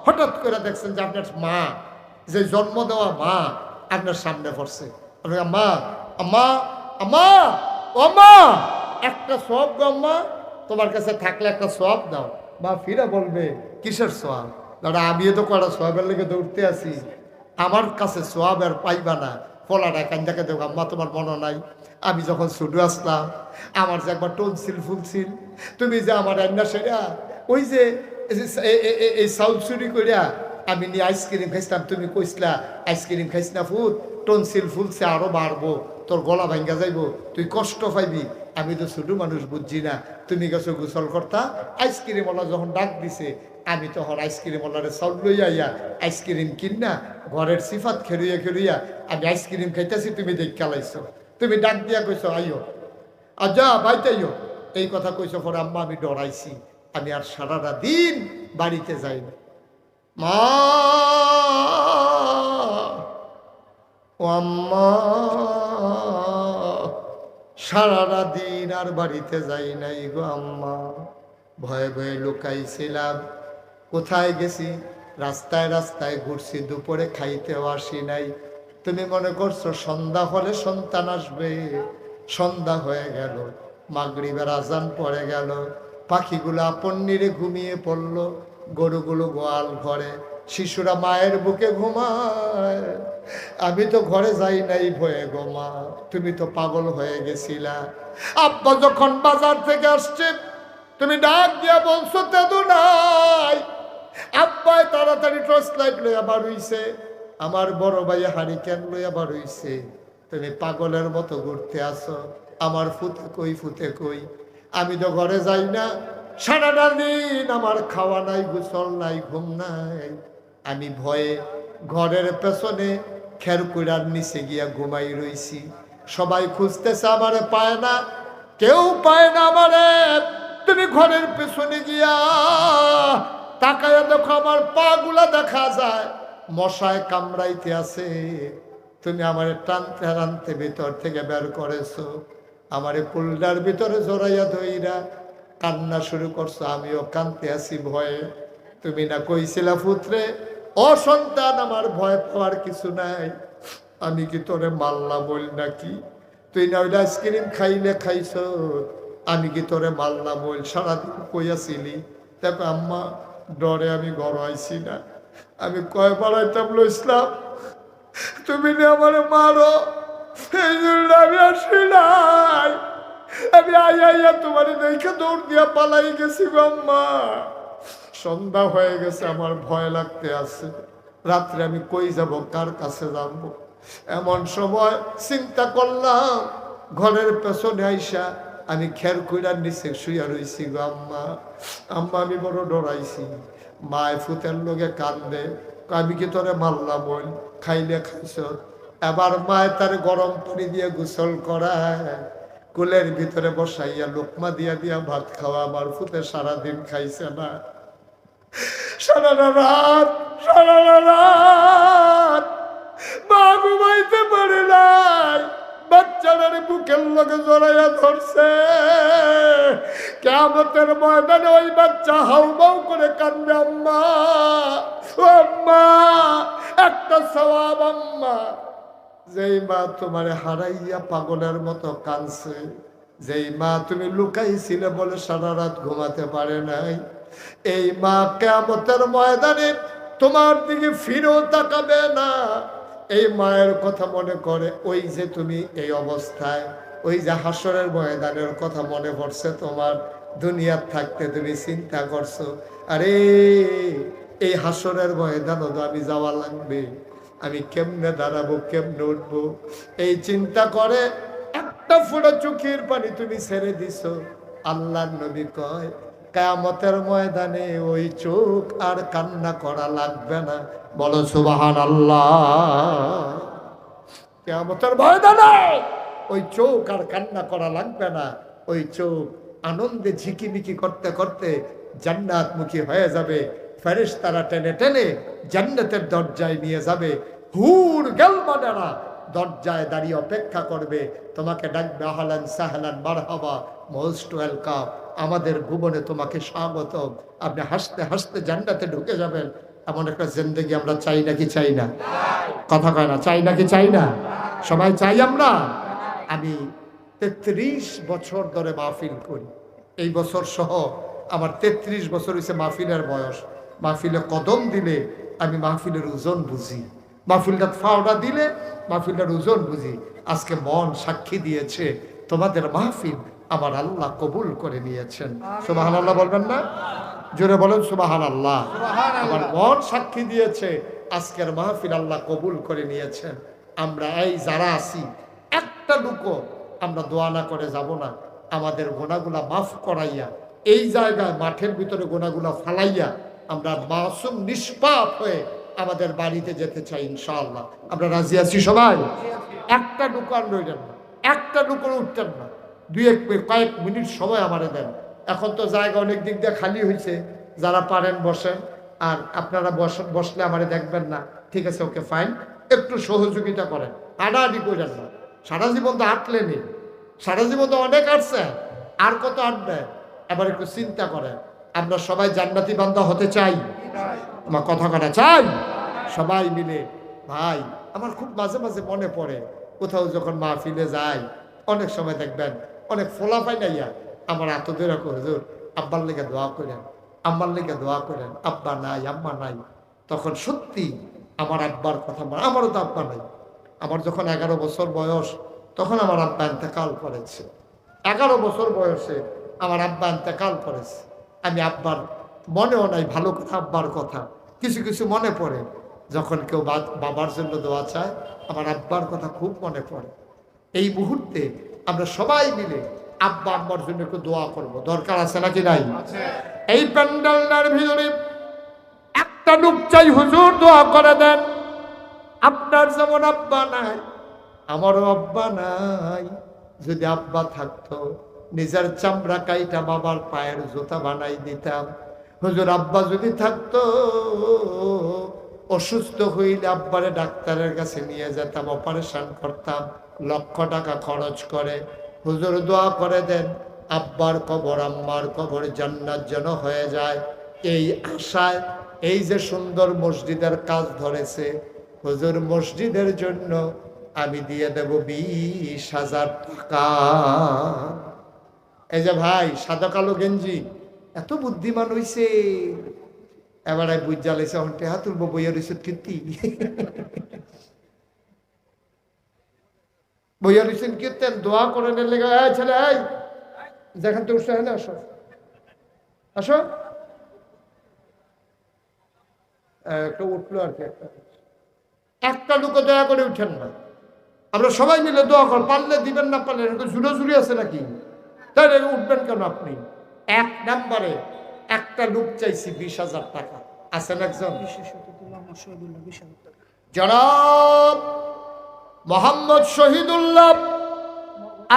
হঠাৎ করে দেখছেন যে আপনার মা, যে জন্ম দেওয়া মা আপনার সামনে পড়ছে। মা, আম্মা, আম্মা, ও মা, একটা সওয়াব গো আম্মা, তোমার কাছে থাকলে একটা সওয়াব দাও। মা ফিরে বলবে কিসের সওয়াব? দাদা আমিও তো কটা সওয়াবের লেগে দৌড়তে আছি, আমার কাছে সওয়াব আর পাইবা না। ফলাটা কান্দাকে দেবো, আম্মা তোমার মনে নাই আমি যখন ছোট আসলাম, আমার যে একবার টনসিল ফুলছিল, তুমি যে আমার রান্না সেরা ওই যে এই চাউল চুরি করিয়া আমি নিয়ে আইসক্রিম খাইছিলাম, তুমি কইসলা আইসক্রিম খাইস না ফুট, টনসিল ফুলছে আরো বাড়বো, তোর গলা ভাঙ্গা যাইবো, তুই কষ্ট পাইবি। আমি তো ছোট মানুষ বুঝছি না, তুমি গেছো গোসল করতা। আইসক্রিম ওলা যখন ডাক দিছে, আমি তখন আইসক্রিম ওলারে চাউল লইয়া আইয়া আইসক্রিম কিনা ঘরের সিফাত খেলুইয়া খেলুইয়া আমি আইসক্রিম খাইতেছি, তুমি দেখ খেলাইছো, তুমি ডাক দিয়া কইছো আইও, আর যা বাইতাইও, এই কথা কইছো। পরে আম্মা আমি ডরাইছি, আমি আর সারাটা দিন বাড়িতে যাই না। মা, ও আম্মা, সারাটা দিন আর বাড়িতে যাই নাই গো আম্মা, ভয়ে ভয়ে লুকাইছিলাম। কোথায় গেছি? রাস্তায় রাস্তায় ঘুরছি, দুপুরে খাইতেও আসি নাই। তুমি মনে করছো সন্ধ্যা হলে সন্তান আসবে? সন্ধ্যা হয়ে গেল, মাগরিবের আজান পড়ে গেল, পাখিগুলো আপন নিরে ঘুমিয়ে পড়ল, গরুগুলো গোয়াল ঘরে, শিশুরা মায়ের বুকে ঘুমায়। আমি তো ঘরে যাই নাই ভয়ে গো মা, তুমি তো পাগল হয়ে গেছিলা। আব্বা যখন বাজার থেকে আসছে, তুমি ডাক দিয়া বলছো তেদু নাই। আব্বাই তাড়াতাড়ি টর্চ লাইট লইয়া বার হইছে, আমার বড় ভাই হারিকেন লইয়া বার হইছে। তুমি পাগলের মতো ঘুরতে আসো, আমার ফুতে কই, ফুতে কই? আমি তো ঘরে যাই না, সারাটা দিন আমার খাওয়া নাই, গোসল নাই, ঘুম নাই। আমি ভয়ে ঘরের পেছনে খেরকুড়ার নিচে গিয়া ঘুমাই রইছি। সবাই খুঁজতেছে, আমারে পায় না, কেউ পায় না আমারে। তুমি ঘরের পেছনে গিয়া তাকায়া দেখো, আমার পা গুলা দেখা যায় মশায় কামড়াইতে আছে। তুমি আমারে টানতে টানতে ভিতর থেকে বের করেছো, আমারে কুলডার ভিতরে জড়াইয়া ধইরা কান্না শুরু করছো। আমিও কাঁদতে আছি ভয়ে। তুমি না কইছিলা পুত্রে, ও সন্তান, আমার ভয় পাওয়ার কিছু নাই, আমি কি তোরে মাল্লা বল নাকি? তুই না ওই আইসক্রিম খাইলে খাইছ, আমি কি তোরে মাল্লা বল? সারাদিন কইয়াছিলি। দেখো আম্মা, ডরে আমি ঘর আইছি না, আমি কয় বাড়াইতাম লইসলাম, তুমি না আমার মারো, এই জন্য আমি আসি নাই। আমি আইয়া তোমার দেখে দৌড় দিয়া পালাই গেছি গো আম্মা। সন্ধ্যা হয়ে গেছে, আমার ভয় লাগতে আছে, রাত্রে আমি কই যাব, কার কাছে যাব। এমন সময় চিন্তা করলাম, ঘরের পেছনে আইসা আমি খের কইরার নিচে শুইয়া রইছি গো আম্মা। আম্মা আমি বড় ডরাইছি। মায় ফুতের লোকে কান্দে, আমি কি তোরে মারলাম, বল খাইলে খাইছ। এবার মায় তার গরম পানি দিয়ে গোসল করায়, কুলের ভিতরে বসাইয়া লোকমা দিয়া দিয়া ভাত খাওয়া। আমার ফুতে সারাদিন খাইছে না, সারা রাত মা ঘুমাইতে পারে নাই, বাচ্চাদের বুকের লগে জড়াইয়া ধরছে। কিয়ামতের ময়দানে ওই বাচ্চা হাউমাউ করে কান্দে, আম্মা ও আম্মা একটা সওয়াব আম্মা। যেই মা তোমারে হারাইয়া পাগলের মতো কাঁদছে, যেই মা তুমি লুকাইছিলে বলে সারা রাত ঘুমাতে পারে নাই, এই মা কিয়ামতের ময়দানে তোমার দিকে ফিরেও তাকাবে না। এই মায়ের কথা মনে করে, ওই যে তুমি এই অবস্থায়, ওই যে হাসরের ময়দানের কথা মনে পড়ছে তোমার। দুনিয়ার থাকতে তুমি চিন্তা করছো, আরে এই হাসরের ময়দানও তো আমি যাওয়া লাগবে, আমি কেমনে দাঁড়াবো, কেমনে উঠবো। এই চিন্তা করে একটা ফোঁটা চোখের পানি তুমি ছেড়ে দিছো। আল্লাহর নবী কয়, কিয়ামতের ময়দানে ওই চোখ আর কান্না করা লাগবে না। বলো সুবহানাল্লাহ। কিয়ামতের ময়দানে ওই চোখ আর কান্না করা লাগবে না। ওই চোখ আনন্দে ঝিকিমিকি করতে করতে জান্নাতমুখী হয়ে যাবে। ফেরেশতারা টেনে টেনে জান্নাতের দরজায় নিয়ে যাবে। হুর গেলমানেরা দরজায় দাঁড়িয়ে অপেক্ষা করবে, তোমাকে ডাকবে, আহলান সাহলান মারহাবা, মোস্ট ওয়েলকাম, আমাদের ভুবনে তোমাকে স্বাগত। আপনি হাসতে হাসতে জান্নাতে ঢুকে যাবেন। এমন একটা জিন্দেগি আমরা চাই নাকি চাই না? কথা কয় না, চাই নাকি চাই না? সবাই চাই আমরা। আমি 33 বছর ধরে মাহফিল করি, এই বছর সহ আমার 33 বছর হয়েছে মাহফিলের বয়স। মাহফিলে কদম দিলে আমি মাহফিলের ওজন বুঝি, মাহফিলটা ফাওড়া দিলে মাহফিলটার ওজন বুঝি। আজকে মন সাক্ষী দিয়েছে, তোমাদের মাহফিল আমার আল্লাহ কবুল করে নিয়েছেন। সুবহানাল্লাহ বলবেন না? জোরে বলেন সুবহানাল্লাহ। আমার মন সাক্ষী দিয়েছে, আজকের মাহফিল আল্লাহ কবুল করে নিয়েছেন। আমরা এই যারা আছি, একটা লুকো আমরা দোয়া না করে যাব না। আমাদের গোনাগুলা মাফ করাইয়া, এই জায়গায় মাঠের ভিতরে গোনাগুলা ফালাইয়া আমরা মাসুম নিষ্পাপ হয়ে আমাদের বাড়িতে যেতে চাই ইনশাআল্লাহ। আমরা রাজি আছি সবাই? একটা দোকান রইলেন না, একটা দোকান উঠতেন না, কয়েক মিনিট সময় আমারে দেন। এখন তো জায়গা অনেক দিক দিয়ে খালি হয়েছে, যারা পারেন বসেন, আর আপনারা বসলে আমারে দেখবেন না, ঠিক আছে, ওকে ফাইন, একটু সহযোগিতা করেন, হাঁটাহাঁটি করেন না। সারা জীবন তো হাঁটলেনি, সারা জীবন তো অনেক হাঁটছে, আর কত হাঁটবে? এবার একটু চিন্তা করেন, আমরা সবাই জান্নাতি বান্দা হতে চাই? আমার কথা করা চাই সবাই মিলে। ভাই আমার খুব মাঝে মাঝে মনে পড়ে, কোথাও যখন মাহফিলে যাই, অনেক সময় দেখবেন অনেক ফোলা পাই নাইয়া আমার এত দূরে হুজুর আব্বার লেগে দোয়া করেন, আম্মার লেগে দোয়া করেন, আব্বা নাই আম্মা নাই। তখন সত্যি আমার আব্বার কথা, আমারও তো আব্বা নাই। আমার যখন 11 বছর বয়স, তখন আমার আব্বা ইন্তেকাল করেছে। 11 বছর বয়সে আমার আব্বা ইন্তেকাল করেছে। আমি আব্বার মনেও নাই ভালো কথা, আব্বার কথা কিছু কিছু মনে পড়ে। যখন কেউ বাবার জন্য দোয়া চায়, আমার আব্বার কথা খুব মনে পড়ে। এই মুহূর্তে আমরা সবাই মিলে আব্বা আম্মার জন্য একটু দোয়া করব, দরকার আছে নাকি নাই? এই প্যান্ডেলটার ভিতরে একটা লোক চাই, হুজুর দোয়া করে দেন। আপনার যেমন আব্বা নাই, আমারও আব্বা নাই। যদি আব্বা থাকতো, নিজের চামড়া কাইটা বাবার পায়ের জুতা বানাই দিতাম। হুজুর আব্বা যদি থাকতো, অসুস্থ হইলে আব্বারে ডাক্তারের কাছে নিয়ে যেতাম, অপারেশন করতাম, লক্ষ টাকা খরচ করে। হুজুর দোয়া করে দেন আব্বার কবর আম্মার কবর জান্নাত যেন হয়ে যায়। এই আশায় এই যে সুন্দর মসজিদের কাজ ধরেছে, হুজুর মসজিদের জন্য আমি দিয়ে দেব 20,000 টাকা। এই যে ভাই সাদা কালো গেঞ্জি, এত বুদ্ধিমান হইছে, এবারে বুঝা লাইছে হন্টে হাত তুলবো, বইয়া রইছে কীর্তি, বইয়া রইছেন কীর্তেন দোয়া করেন লেগে। ছেলে যেখান থেকে উঠছে না আসো আসো, একটা উঠলো আর কি, একটা লোকও দয়া করে উঠেন না। আমরা সবাই মিলে দোয়া কর, পারলে দিবেন, না পারলে ঝুলে ঝুলে আছে নাকি, তাহলে উঠবেন কেন আপনি? এক নম্বরে একটা লোক চাইছি 20,000 টাকা, আছেন একজন? জনাব মোহাম্মদ শহীদুল্লাহ,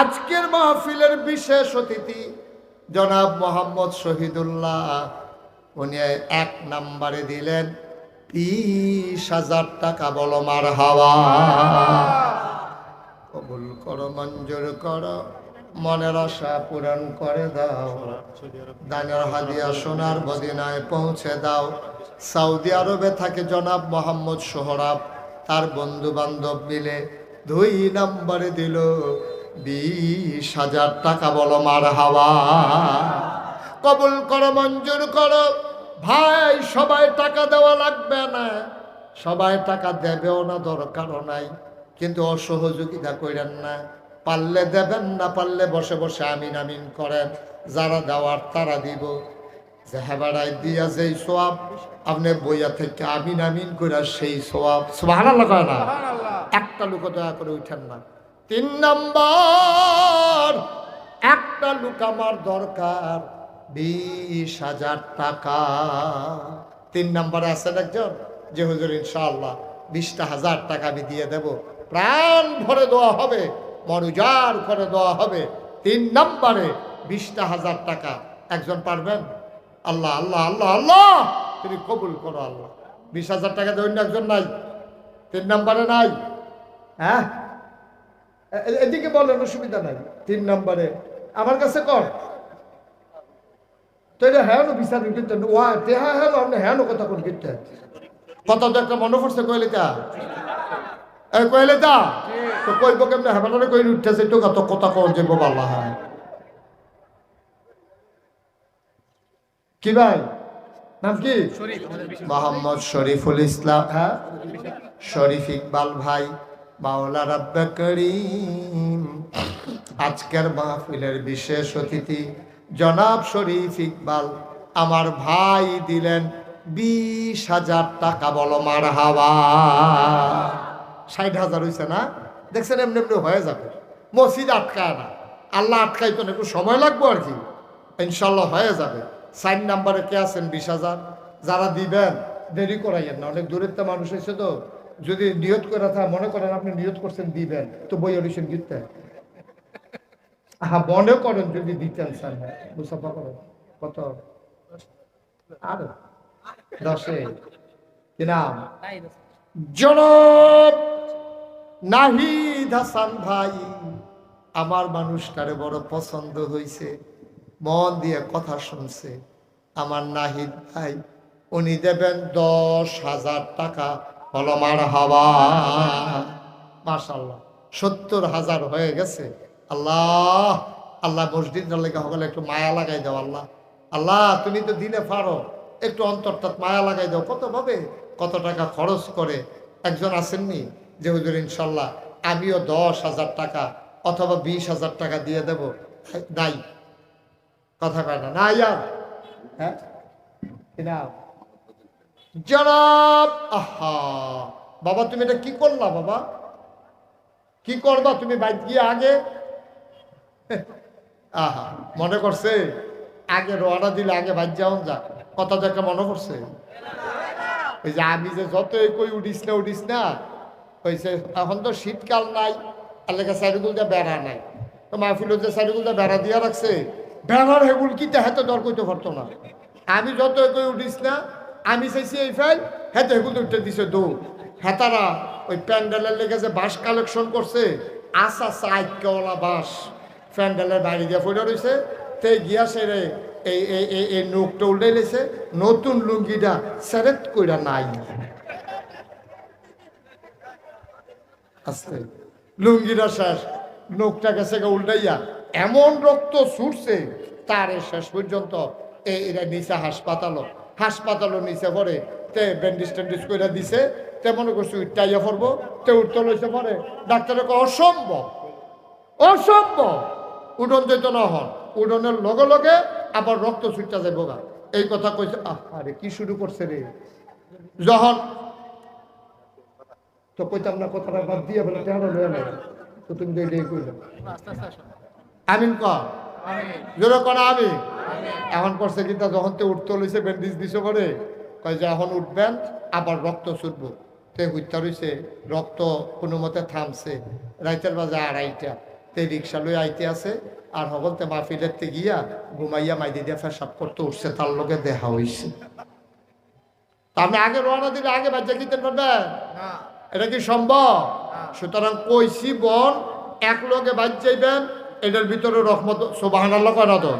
আজকের মাহফিলের বিশেষ অতিথি জনাব মোহাম্মদ শহীদুল্লাহ, উনি এক নম্বরে দিলেন 20,000 টাকা। বলো মারহাবা। কবুল করো, মঞ্জুর করো, মনের আশা পূরণ করে দাও, দানের হাদিয়া সোনার মদিনায় পৌঁছে দাও। সৌদি আরবে থাকে জনাব মোহাম্মদ সোহরাব, তার বন্ধু বান্ধব মিলে 2 নম্বরে দিল 20,000 টাকা। বলো মারহাবা। কবুল করো, মঞ্জুর করো। ভাই, সবাই টাকা দেওয়া লাগবে না, সবাই টাকা দেবেও না, দরকারও নাই, কিন্তু অসহযোগিতা করেন না। পারলে দেবেন, না পারলে বসে বসে আমিন আমিন করেন। যারা দেওয়ার তারা দিব। হেবাড়ায় দিয়া যেই সোয়াব, আপনি বইয়া থেকে আমিন আমিন করে সেই সোয়াব। সুবহানাল্লাহ কয় না? একটা লোক দয়া করে উঠেন না। 3 নম্বর, একটা লোক আমার দরকার 20,000 টাকা। 3 নম্বরে আছেন একজন, যে হুজুর ইনশাআল্লাহ 20,000 টাকা আমি দিয়ে দেব, প্রাণ ভরে দেওয়া হবে, মরুজার করে দেওয়া হবে। 3 নম্বরে 20,000 টাকা। একজন পারবেন? আল্লাহ আল্লাহ আল্লাহ আল্লাহ, তুমি কবুল করো আল্লাহ। 20,000 টাকা দেবেন, একজন নাই? 3 নম্বরে নাই? হ্যাঁ, এদিকে বলেন, অসুবিধা নাই। 3 নম্বরে আমার কাছে কর তো, এটা হ্যাঁ বিচার কিন্তু হ্যাঁ হ্যাঁ আপনি হ্যাঁ কথা কোন কিন্তু কথা তো একটা মনে পড়ছে। কইলে তা কইলে তা তো কইব কেমন? হ্যাঁ কইলে উঠতেছে তো, কত কথা কন যে বাবা। হ্যাঁ কি ভাই নাম কি? মোহাম্মদ শরীফুল ইসলাম। হ্যাঁ, শরীফ ইকবাল ভাই, মাওলা রাব্বে করিম। আজকের মাহফিলের বিশেষ অতিথি জনাব শরীফ ইকবাল, আমার ভাই দিলেন 20,000 টাকা। বলো মারহাবা। 60,000 হয়েছে না? দেখছেন, এমনি এমনি হয়ে যাবে। মসজিদ আটকায় না, আল্লাহ আটকাইতো না, একটু সময় লাগবো আর কি, ইনশাল্লাহ হয়ে যাবে। 4 নম্বরে কে আছেন? 20,000 যারা দিবেন, দেরি করাইয়েন না, অনেক দূরের তো মানুষ এসে তো। যদি নিয়ত করে থাকে, মনে করেন আপনি নিয়ত করছেন দিবেন, তো বই অডিশন দিতে মনে করেন যদি দিতেন স্যার, মুসাফা করেন কত? আর 10-এ কি নাম? জনাব নাহিদ হাসান ভাই, আমার মানুষটারে বড় পছন্দ হয়েছে, মন দিয়ে কথা শুনছে। আমার নাহিদ ভাই, উনি দেবেন 10,000 টাকা। বলো মারহাবা। মাশাআল্লাহ, 70,000 হয়ে গেছে। আল্লাহ আল্লাহ, মসজিদের লেগে হলে একটু মায়া লাগাই দাও আল্লাহ। আল্লাহ, তুমি তো দিলে পারো, একটু অন্তরটা মায়া লাগাই দাও। কত ভাবে কত টাকা খরচ করে। একজন আসেননি যে হুজুর ইনশাল্লাহ আমিও 10,000 টাকা অথবা 20,000 টাকা দিয়ে দেব? নাই, কথা কয় না, না ইয়ার। হ্যাঁ জনাব, আহা বাবা, তুমি এটা কি করলা বাবা? কি করবা তুমি? বাইক গিয়ে আগে আহা মনে করছে আগে রোয়ানা দিলে আগে বাইক যাওন যা, কথা দেখা মনে করছে। ওই যে আমি যে যতই কই উঠিস না হয়েছে, এখন তো শীতকাল নাই, আল্লাহ সাইডগুল দিয়ে বেড়া নাই, তো মাহফিল যে সাইডগুল দিয়ে বেড়া দিয়া রাখছে, বেড়ার হেগুল কি হেতে দর করতে পারতো না। আমি যতই কই উঠিস না, আমি চাইছি এই ফাইল, হেতে হেগুল উঠতে দিছে দৌড়। হেতারা ওই প্যান্ডেলের লেগে যে বাঁশ কালেকশন করছে, আসা সাইকেওয়ালা বাঁশ প্যান্ডেলের বাইরে দিয়ে পড়ে রয়েছে, তে গিয়া সেরে এই নোকটা উল্টে লেছে, নতুন লুঙ্গিটা সেরেট কইরা নাই। আস্তে লুঙ্গিটা শেষ, নোকটা গেছে উল্টাইয়া, এমন রক্ত ছুটছে তারে শেষ পর্যন্ত এরা নিচে হাসপাতালও নিচে পড়ে, তে ব্যান্ডিজ ট্যান্ডিজ করে দিছে, তে মনে করছি উঠটাইয়া পড়বো, তে উঠতে লইছে পরে ডাক্তারের অসম্ভব উঠন যেত না হন, উড়নের লগে লগে আবার রক্ত ছুটটা যায় বোগা। এই কথা কইছে। আরে কি শুরু করছে রে, যখন তো কইতাম না কথাটা বাদ দিয়ে বলে টেহারা লয়ে নাই, তো তুমি তো এটাই কইলে আমিন কর জোরে কর আমি। এখন করছে কিন্তু যখন তো উঠতে লইছে ব্যান্ডেজ দিছে পরে কয় যে এখন উঠবেন আবার রক্ত ছুটবো। তে হইতা রইছে, রক্ত কোনো মতে থামছে। রাইতের বাজে 2:30টা, তে রিক্সা লই আইতে আছে। আর হগলতে মাহফিলের গিয়া ঘুমাইয়া মাইদি দিয়ে ফেসাব করতে উঠছে, তার লোকে দেখা হইছে। আপনি আগে রওনা দিলে আগে বাচ্চা কিনতে পারবেন? এটা কি সম্ভব? সুতরাং কইছি বোন এক লোকে বাদ যাইবেন, এটার ভিতরে রহমত সুবহানাল্লাহ কয় না তো?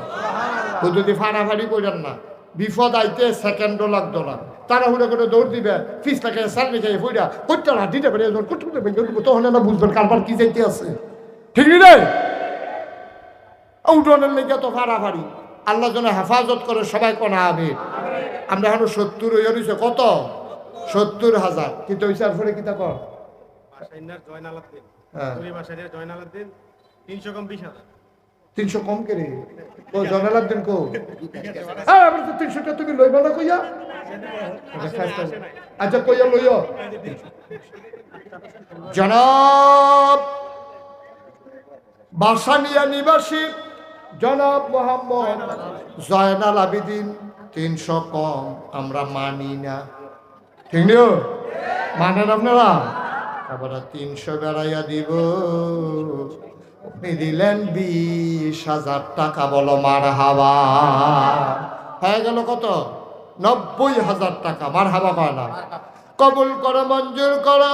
ও যদি ফাড়াফাড়ি করেন না, বিপদ আইতে সেকেন্ডও লাগতো না, তারা হুড়ে করে দৌড় দিবে, ফিস লাগে সার্ভে খাই ফুইরা করতে না দিতে পারে, তখন না বুঝবেন কারবার কি যাইতে আছে। ঠিক রে উঠোনের লেগে তো ফাড়াফাড়ি। আল্লাহ যেন হেফাজত করে, সবাই কোনা আমি। আমরা এখন 70 হয়ে রয়েছে, কত 70,000 কিন্তু ওই সার ফলে কিতা কর 300 কম করে ও জয়নালাদ্দিন কো আমরা তো 300টা তুমি লইবা না কইয়া। আচ্ছা কইয়া লইও। জনাব বাসানিয়া নিবাসী জনাব মোহাম্মদ জয়নাল আবেদিন 300 কম আমরা মানি না। ঠিক নিও মানেন আপনারা? আবার 300 বেড়াইয়া দিব। দিলেন 20,000 টাকা, বলো মার হাবা। হয়ে গেল কত? 90,000 টাকা। মার হাবা কয় না? কবুল করো, মঞ্জুর করো।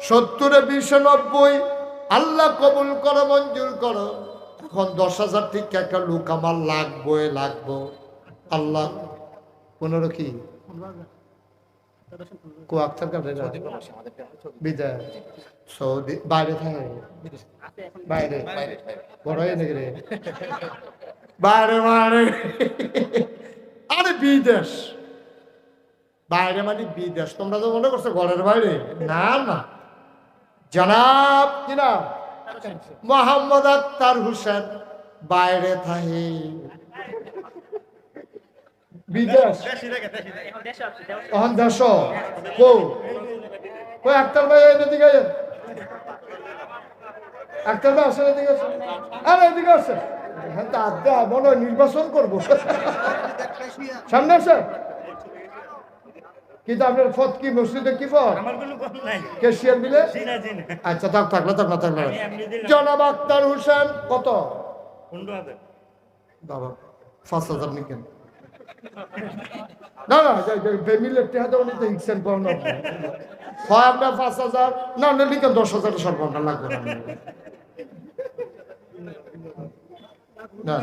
70 20 90 আল্লাহ কবুল করো, মঞ্জুর করো। এখন 10,000 ঠিক একটা লোক আমার লাগবো। আল্লাহ 15 কি কো আক্তার কাটে বিদায় সৌদি বাইরে থাকে, বাইরে বড় হয়ে দেখে বাইরে মানে আরে বিদেশ, বাইরে মানে বিদেশ। তোমরা তো মনে করছো ঘরের বাইরে, না না। জনাব কিনা মোহাম্মদ আক্তার হোসেন বাইরে থাকে বিদেশ। এখন দেশ কই আক্তার ভাই এদিকে আক্তার ভাই আসলে এদিকে আছে। আরে এদিকে আছে, হ্যাঁ তা মনে হয় নির্বাচন করবো সামনে আছে। কিন্তু আপনার ফত কি মসজিদে কি ফত কেশিয়ার বিলে? আচ্ছা থাকলে জনাব আক্তার হোসেন কত? বাবা 5,000 নিকেন না না ফ্যামিলির টেহাতে উনি তো হিকসেন পাওনা হয় আপনার 5,000 না না লিখেন 10,000 সর্বনা লাগবে না।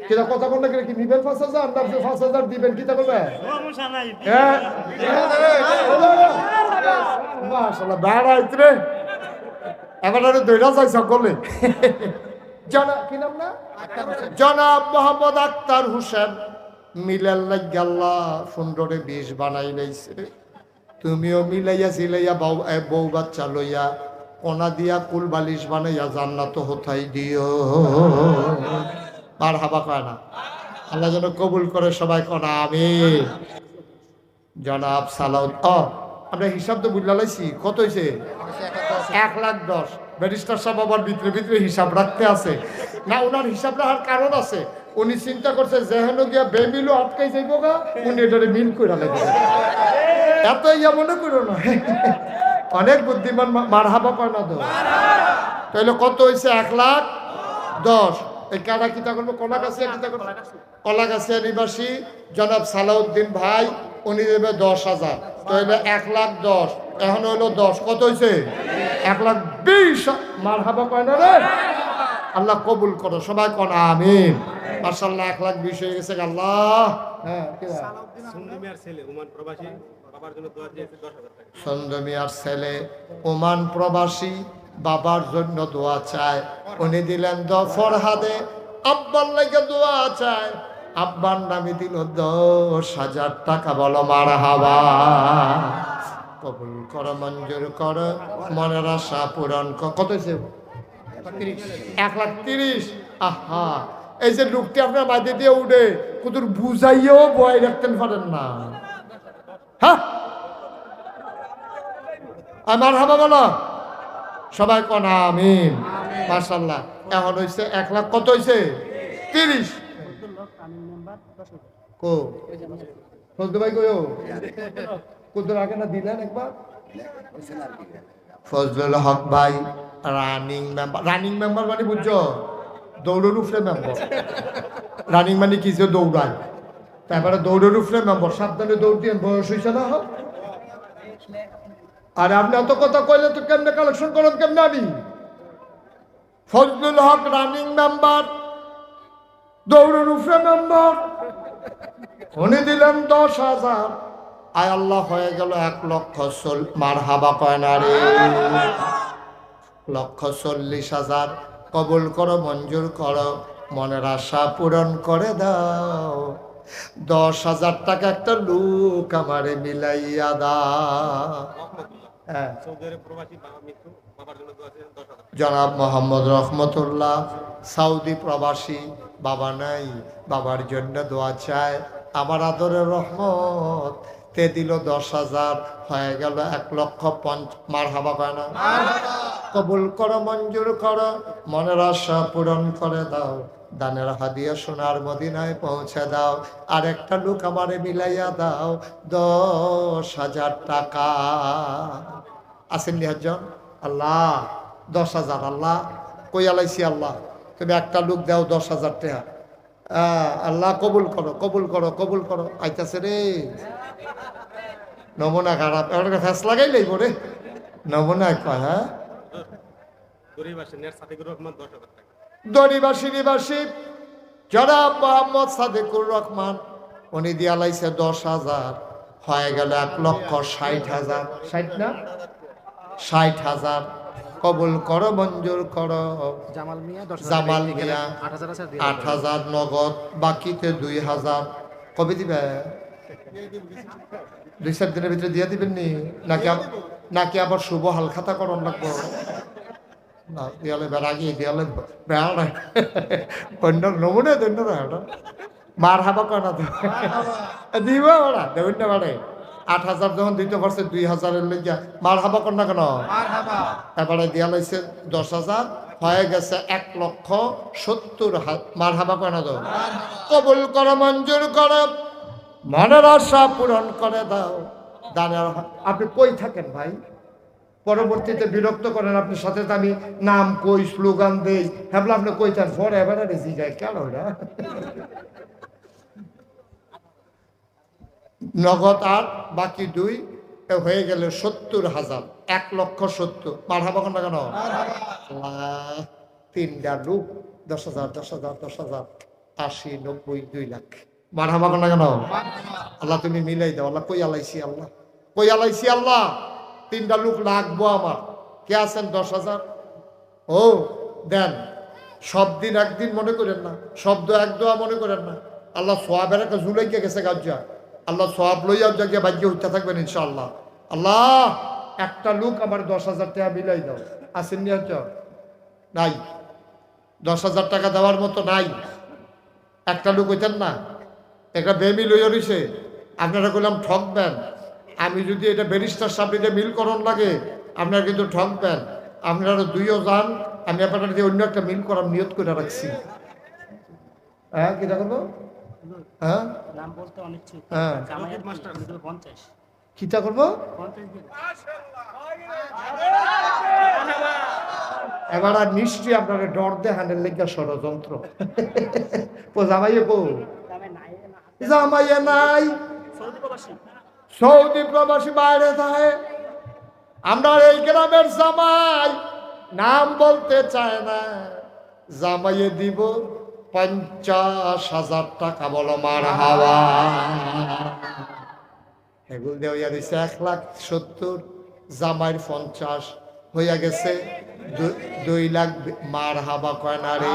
কিনা কথা বললে কি নিবেন 5,000 না 5,000 দিবেন কিতা করবে? হ্যাঁ মাশাআল্লাহ বাড়াইত রে এবার আরে দইরা যাই সকলে। জনাব কি নাম না? জনাব মোহাম্মদ আক্তার হোসেন মিলাল আল্লাহ সুন্দরে 20 বানাই লাইছে। তুমিও মিলাইয়া সিলাইয়া বউ বাচ্চা লইয়া কোনা দিয়া কুল বালিশ বানাইয়া জান্নাত হতাই দিও। আর হাবা কয় না? আল্লাহ যেন কবুল করে, সবাই কোনা আমিন। জনাব সালাউদ আমরা হিসাব তো বুঝলা লাইছি, কত হয়েছে? 1,10,000। ব্যারিস্টার সাহেব আবার ভিতরে হিসাব রাখতে আছে না, ওনার হিসাব রাখার কারণ আছে। উনি চিন্তা করছে যেহেন গিয়া বেমিলও আটকাই যাইব গা, উনি এটারে মিল করে লাগবে। এত ইয়া মনে করো না, অনেক বুদ্ধিমান। মার হাবা কয় না তো? তাহলে কত হয়েছে? 1,10,000। এই কারা কিতা করবো? কলাগাছিয়া নিবাসী জনাব সালাউদ্দিন ভাই, উনি দেবে 10,000। তাহলে 1,10,000 এখন হইলো 10, কত হয়েছে? 1,20,000। মার হাবা কয় না রে? আল্লাহ কবুল করো, সবাই কোন আমিন। মাশাআল্লাহ 1,20,000 হয়ে গেছে। আল্লাহ হ্যাঁ সন্দমিয়ার ছেলে ওমান প্রবাসী বাবার জন্য দোয়া চায়, উনি দিলেন ফরহাদে। আব্বার লাগে দোয়া চায়, আব্বার নামে দিল 10,000 টাকা। বলো মারহাবা। কবুল কর, মঞ্জুর কর, মনের আশা পূরণ কর। কত হয়েছে? 1,30,000। আহা এই যে লোকটি আপনার মাঝে দিয়ে উঠে কুতুর বুঝাইয়েও বয় রাখতেন পারেন না। হ্যাঁ আমার হাবা বলো সবাই কন আমিন। মাশাআল্লাহ। এখন হয়েছে 1 লাখ কত হয়েছে 30 কো ফজলু ভাই কইও কুতুর আগে না দিলেন একবার ফজলুল হক ভাই রানিং মেম্বার মানে বুঝছো দৌড়ের উপরে মেম্বার। রানিং মানে কি যে দৌড়ায়, তারপরে দৌড়ের উপরে মেম্বার। সাবধানে দৌড় দিয়ে বয়স হয়েছে না। আর আপনি এত কথা কইলে তো কেমনে কালেকশন করেন কেমনে? আমি ফজলুল হক রানিং মেম্বার, দৌড়ের উপরে মেম্বার, উনি দিলেন 10,000। আয় আল্লাহ হয়ে গেল 1 লক্ষ মারহাবা কয় না রে 1,40,000 কবুল করো, মঞ্জুর করো, মনের আশা পূরণ করে দাও। 10,000 টাকা একটা লোক আমারে মিলাইয়া দাও। হ্যাঁ জনাব মোহাম্মদ রহমতুল্লাহ সৌদি প্রবাসী, বাবা নাই, বাবার জন্য দোয়া চায়। আমার আদরের রহমত তে দিল 10,000, হয়ে গেল 1,50,000। মারহাবা কয় না? কবুল করো, মঞ্জুর করো, মনের আশা পূরণ করে দাও। দানের হাদিয়া সোনার মদিনায় পৌঁছে দাও। আর একটা লোক আমারে মিলাইয়া দাও 10,000 টাকা। আসেন নিহাজন আল্লাহ 10,000 আল্লাহ কই আলাইছি আল্লাহ তুমি একটা লোক দাও 10,000 টাকা। আল্লাহ কবুল করো, কবুল করো, কবুল করো। আইতাছে রে নমুনা খারাপ, এবার ফ্যাস লাগাই লাইব রে নমুনা কয়। হ্যাঁ দরিবাসী নিবাসী জনাব মোহাম্মদ সাদেকুর রহমান, উনি দিয়া লাইছে 10,000, হয়ে গেল 1,60,000। 60 না 60,000 কবুল করো, মঞ্জুর করো। জামাল মিয়া 8,000 নগদ, বাকিতে 2,000। কবে দিবে? 2-4 দিনের ভিতরে দিয়ে দিবেন নি নাকি আবার শুভ হালখাতা করণ লাগবো? না দিয়ালে বেড়াগি দিয়ালে বেড়া অন্য নমুনে দৈন্য মার হাবা কনা দিব ওরা দেবেন না বাড়ে। 8,000 যখন দিতে পারছে 2,000-এর লেগে মার হাবা কর না কেন? এবারে দিয়া লাইছে 10,000, হয়ে গেছে 1,70,000। মার হাবা কনা দাও। কবুল করো, মঞ্জুর করো, মনের আশা পূরণ করে দাও। দানের আপনি কই থাকেন ভাই? পরবর্তীতে বিরক্ত করেন আপনি সাথে আমি নাম কই স্লোগান দেই হ্যাঁ আপনি কই থাকেন ফরে এবার রেজি যায় কেন ওরা নগদ আর বাকি 2 হয়ে গেল 70,000। 1,70,000 মারহাবা কর না কেন? 3টা লোক 10,000 10,000 10,000 80 90 2 লাখ। মারহাবা কর না কেন? আল্লাহ তুমি মিলাই দাও। আল্লাহ কই আলাইছি আল্লাহ, কই আলাইছি আল্লাহ। 3টা লোক লাগবো আমার। কে আছেন? 10,000 ও দেন। সব দিন একদিন মনে করেন না, শব্দ এক দোয়া মনে করেন না। আল্লাহ সোয়াবের একটা জুলাইকে গেছে গাজ্জা, আল্লাহ সোয়াব লইয়া জায়গায় ভাগ্য উঠতে থাকবেন ইনশাআল্লাহ। আল্লাহ একটা লোক আমার 10,000 টাকা মিলাই দাও। আসেন নি? নাই 10,000 টাকা দেওয়ার মতো নাই। একটা লোক হইতেন না, একটা বেমি লইয়া রইছে, আপনারা কইলাম ঠকবেন। আমি যদি এটা ব্যারিস্টার সাহেব মিল করণ লাগে আপনারা কিন্তু ঠকবেন। আপনারা 2ও যান, আমি আপনারা দিয়ে অন্য একটা মিল করার নিয়ত করে রাখছি। হ্যাঁ কিটা করবো? হ্যাঁ হ্যাঁ কিটা করবো? এবার আর নিশ্চয়ই আপনারা ডর দেখানের লেগে ষড়যন্ত্র। ও জামাইয়ে কো? জামাইয়ে নাই, সৌদি প্রবাসী বাইরে থাকে। আমরা এই গ্রামের জামাই নাম বলতে চায় না। জামাইয়ে দিব 50,000 টাকা। বলো মার হাওয়া। এগুলো দেওয়া দিচ্ছে 1,70,000, জামাইয়ের 50 হইয়া গেছে 2 লাখ। মার হাবা কয় না রে?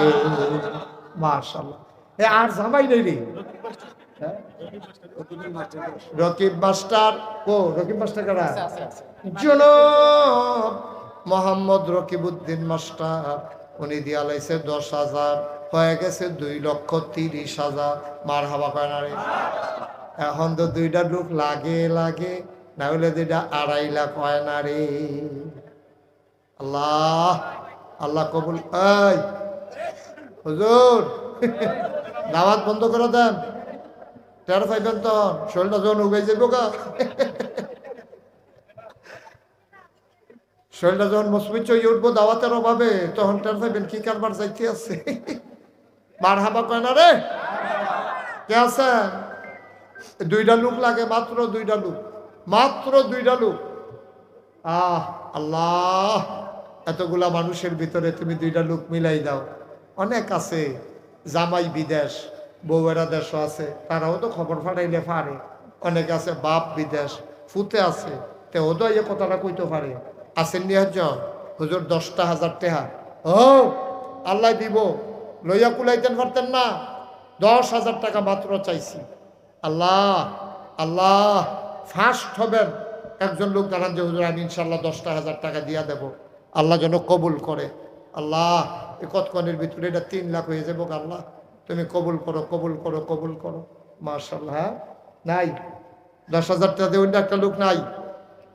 মাশাআল্লাহ। আর জামাই নেই রে। রকিব মাস্টার ও রকিব মাস্টার কারা? জনাব মোহাম্মদ রকিবউদ্দিন মাস্টার, উনি দিয়া লাইছে 10,000, হয়ে গেছে 2,30,000। মার হাবা কয় না রে? এখন তো 2টা লোক লাগে লাগে, না হলে 2টা 2.5 লাখ হয় না রে। আল্লাহ আল্লাহ কবুল। এই হুজুর দাওয়াত বন্ধ করে দেন, টের পাইবেন তো শরীরটা যখন উগে যাবো গা, শরীরটা যখন মসমিত হয়ে উঠবো দাওয়াতের অভাবে, তখন টের পাইবেন কি কারবার যাইতে আছে। মার হাবা কয় না রে? কে আছে? 2টা লোক লাগে, মাত্র 2টা লোক, মাত্র 2টা লোক। আল্লাহ, এতগুলা মানুষের ভিতরে তুমি 2টা লোক মিলাই দাও। অনেক আছে জামাই বিদেশ, বউয়েরা দেশও আছে, তারাও তো খবর ফাটাইলে পারে। অনেক আছে বাপ বিদেশ, ফুতে আছে, তেও তো এই কথাটা কইতে পারে। আসেন নি একজন হুজুর 10,000 টাকা, ও আল্লাহ দিব, লইয়া কুলাইতেন পারতেন না? 10,000 টাকা মাত্র চাইছি। আল্লাহ আল্লাহ, ফার্স্ট হবেন একজন লোক দাঁড়ান যে হুজুর আমি ইনশাল্লাহ 10,000 টাকা দিয়া দেব, আল্লাহ যেন কবুল করে। আল্লাহ এ কতক্ষণের ভিতরে এটা 3 লাখ হয়ে যাবো। আল্লাহ তুমি কবুল করো, কবুল করো, কবুল করো। মাশাআল্লাহ। হ্যাঁ নাই 10,000 টাকা দিয়ে একটা লোক নাই,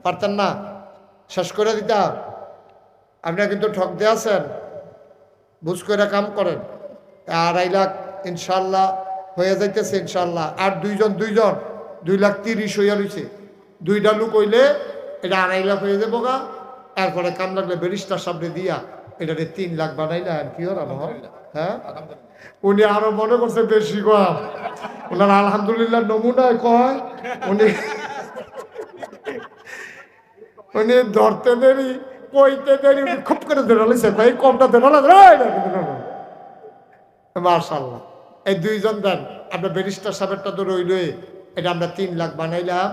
পারতেন না? শেষ করে দিতাম। আপনারা কিন্তু ঠক দিয়ে আছেন, বুঝ করে কাম করেন। 2.5 লাখ ইনশাল্লাহ হয়ে যাইতেছে ইনশাল্লাহ। আর 2,30,000 হইয়া রয়েছে। 2টা লোক হইলে এটা 2.5 লাখ হয়ে যাবো গা। এরপরে কাম লাগলে ব্যারিস্টার সামনে দিয়া এটা 3 লাখ বানাইলে আর কি হল। হ্যাঁ উনি আরো মনে করছে বেশি কম, ওনার আলহামদুলিল্লাহ নমুনায় কয় উনি ধরতে দেরি, কইতে দেরি, খুব করে ধরে লইছে, ভাই কমটা ধরে মাশাআল্লাহ। এই 2জন দেন, আপনার ব্যারিস্টার সাহেবটা তো রইলই, এটা আমরা 3 লাখ বানাইলাম।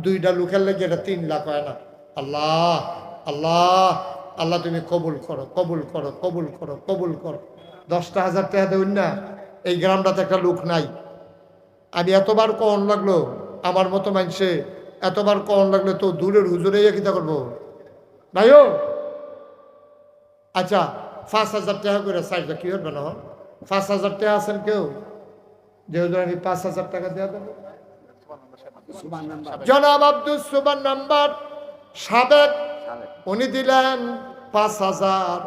2টা লোকের লেগে এটা 3 লাখ হয় না। আল্লাহ আল্লাহ আল্লাহ তুমি কবুল করো, কবুল করো, কবুল করো, কবুল করো। 10,000 টাকা দেউন না। এই গ্রামটাতে একটা লোক নাই। আমি এতবার কন লাগলো, আমার মতো মানুষে এতবার কন লাগলো তো দূরের হুজুরে কিতা করবো নাইও। আচ্ছা 5,000 টাকা করে সাইজটা কি হবে না? 5,000 টাকা আছেন কেউ যে হুজুর আমি 5,000 টাকা দেওয়া দেবো? জনাব আব্দুল সুবান নাম্বার সাবেক, উনি দিলেন 5,000,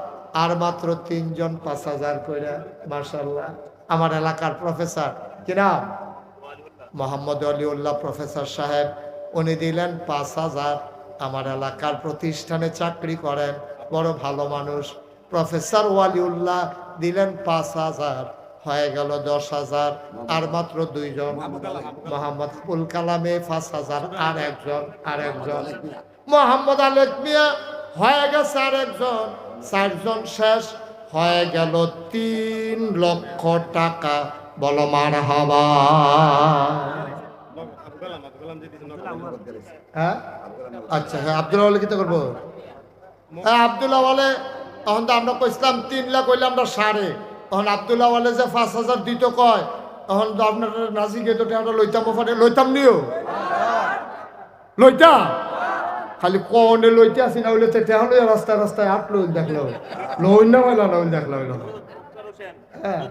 আর মাত্র 3 জন 5,000 করে। মাশাআল্লাহ। আমার এলাকার প্রফেসর কি নাম? মোহাম্মদ আলিউল্লাহ প্রফেসর সাহেব, উনি দিলেন 5,000। আমার এলাকার প্রতিষ্ঠানে চাকরি করেন, বড় ভালো মানুষ। প্রফেসর ওয়ালিউল্লাহ দিলেন 5,000, হয়ে গেল 10,000। আর মাত্র 2 জন, মোহাম্মদ আবুল কালামে 5,000, আর একজন মোহাম্মদ আলেক মিয়া, হয়ে গেছে আর একজন। 4 জন শেষ, হয়ে গেল 3 লক্ষ টাকা। বলো মারহাবা। হ্যাঁ আচ্ছা, হ্যাঁ আব্দুল্লাহ বলে কিতা করবো? হ্যাঁ আব্দুল্লাহ বলে, তখন তো আমরা কইছিলাম 3 লাখ হইলে আমরা 5.5। তখন আব্দুল্লাহ বলে যে 5,000 দিত কয়, তখন তো আপনার নাজি গেত আমরা লইতাম, ওখানে লইতাম নিও, লইতাম খালি কনে লইতে আসি না হইলে হলো রাস্তায় রাস্তায় আটলো দেখলো, লই না হইল না দেখলো হইল। হ্যাঁ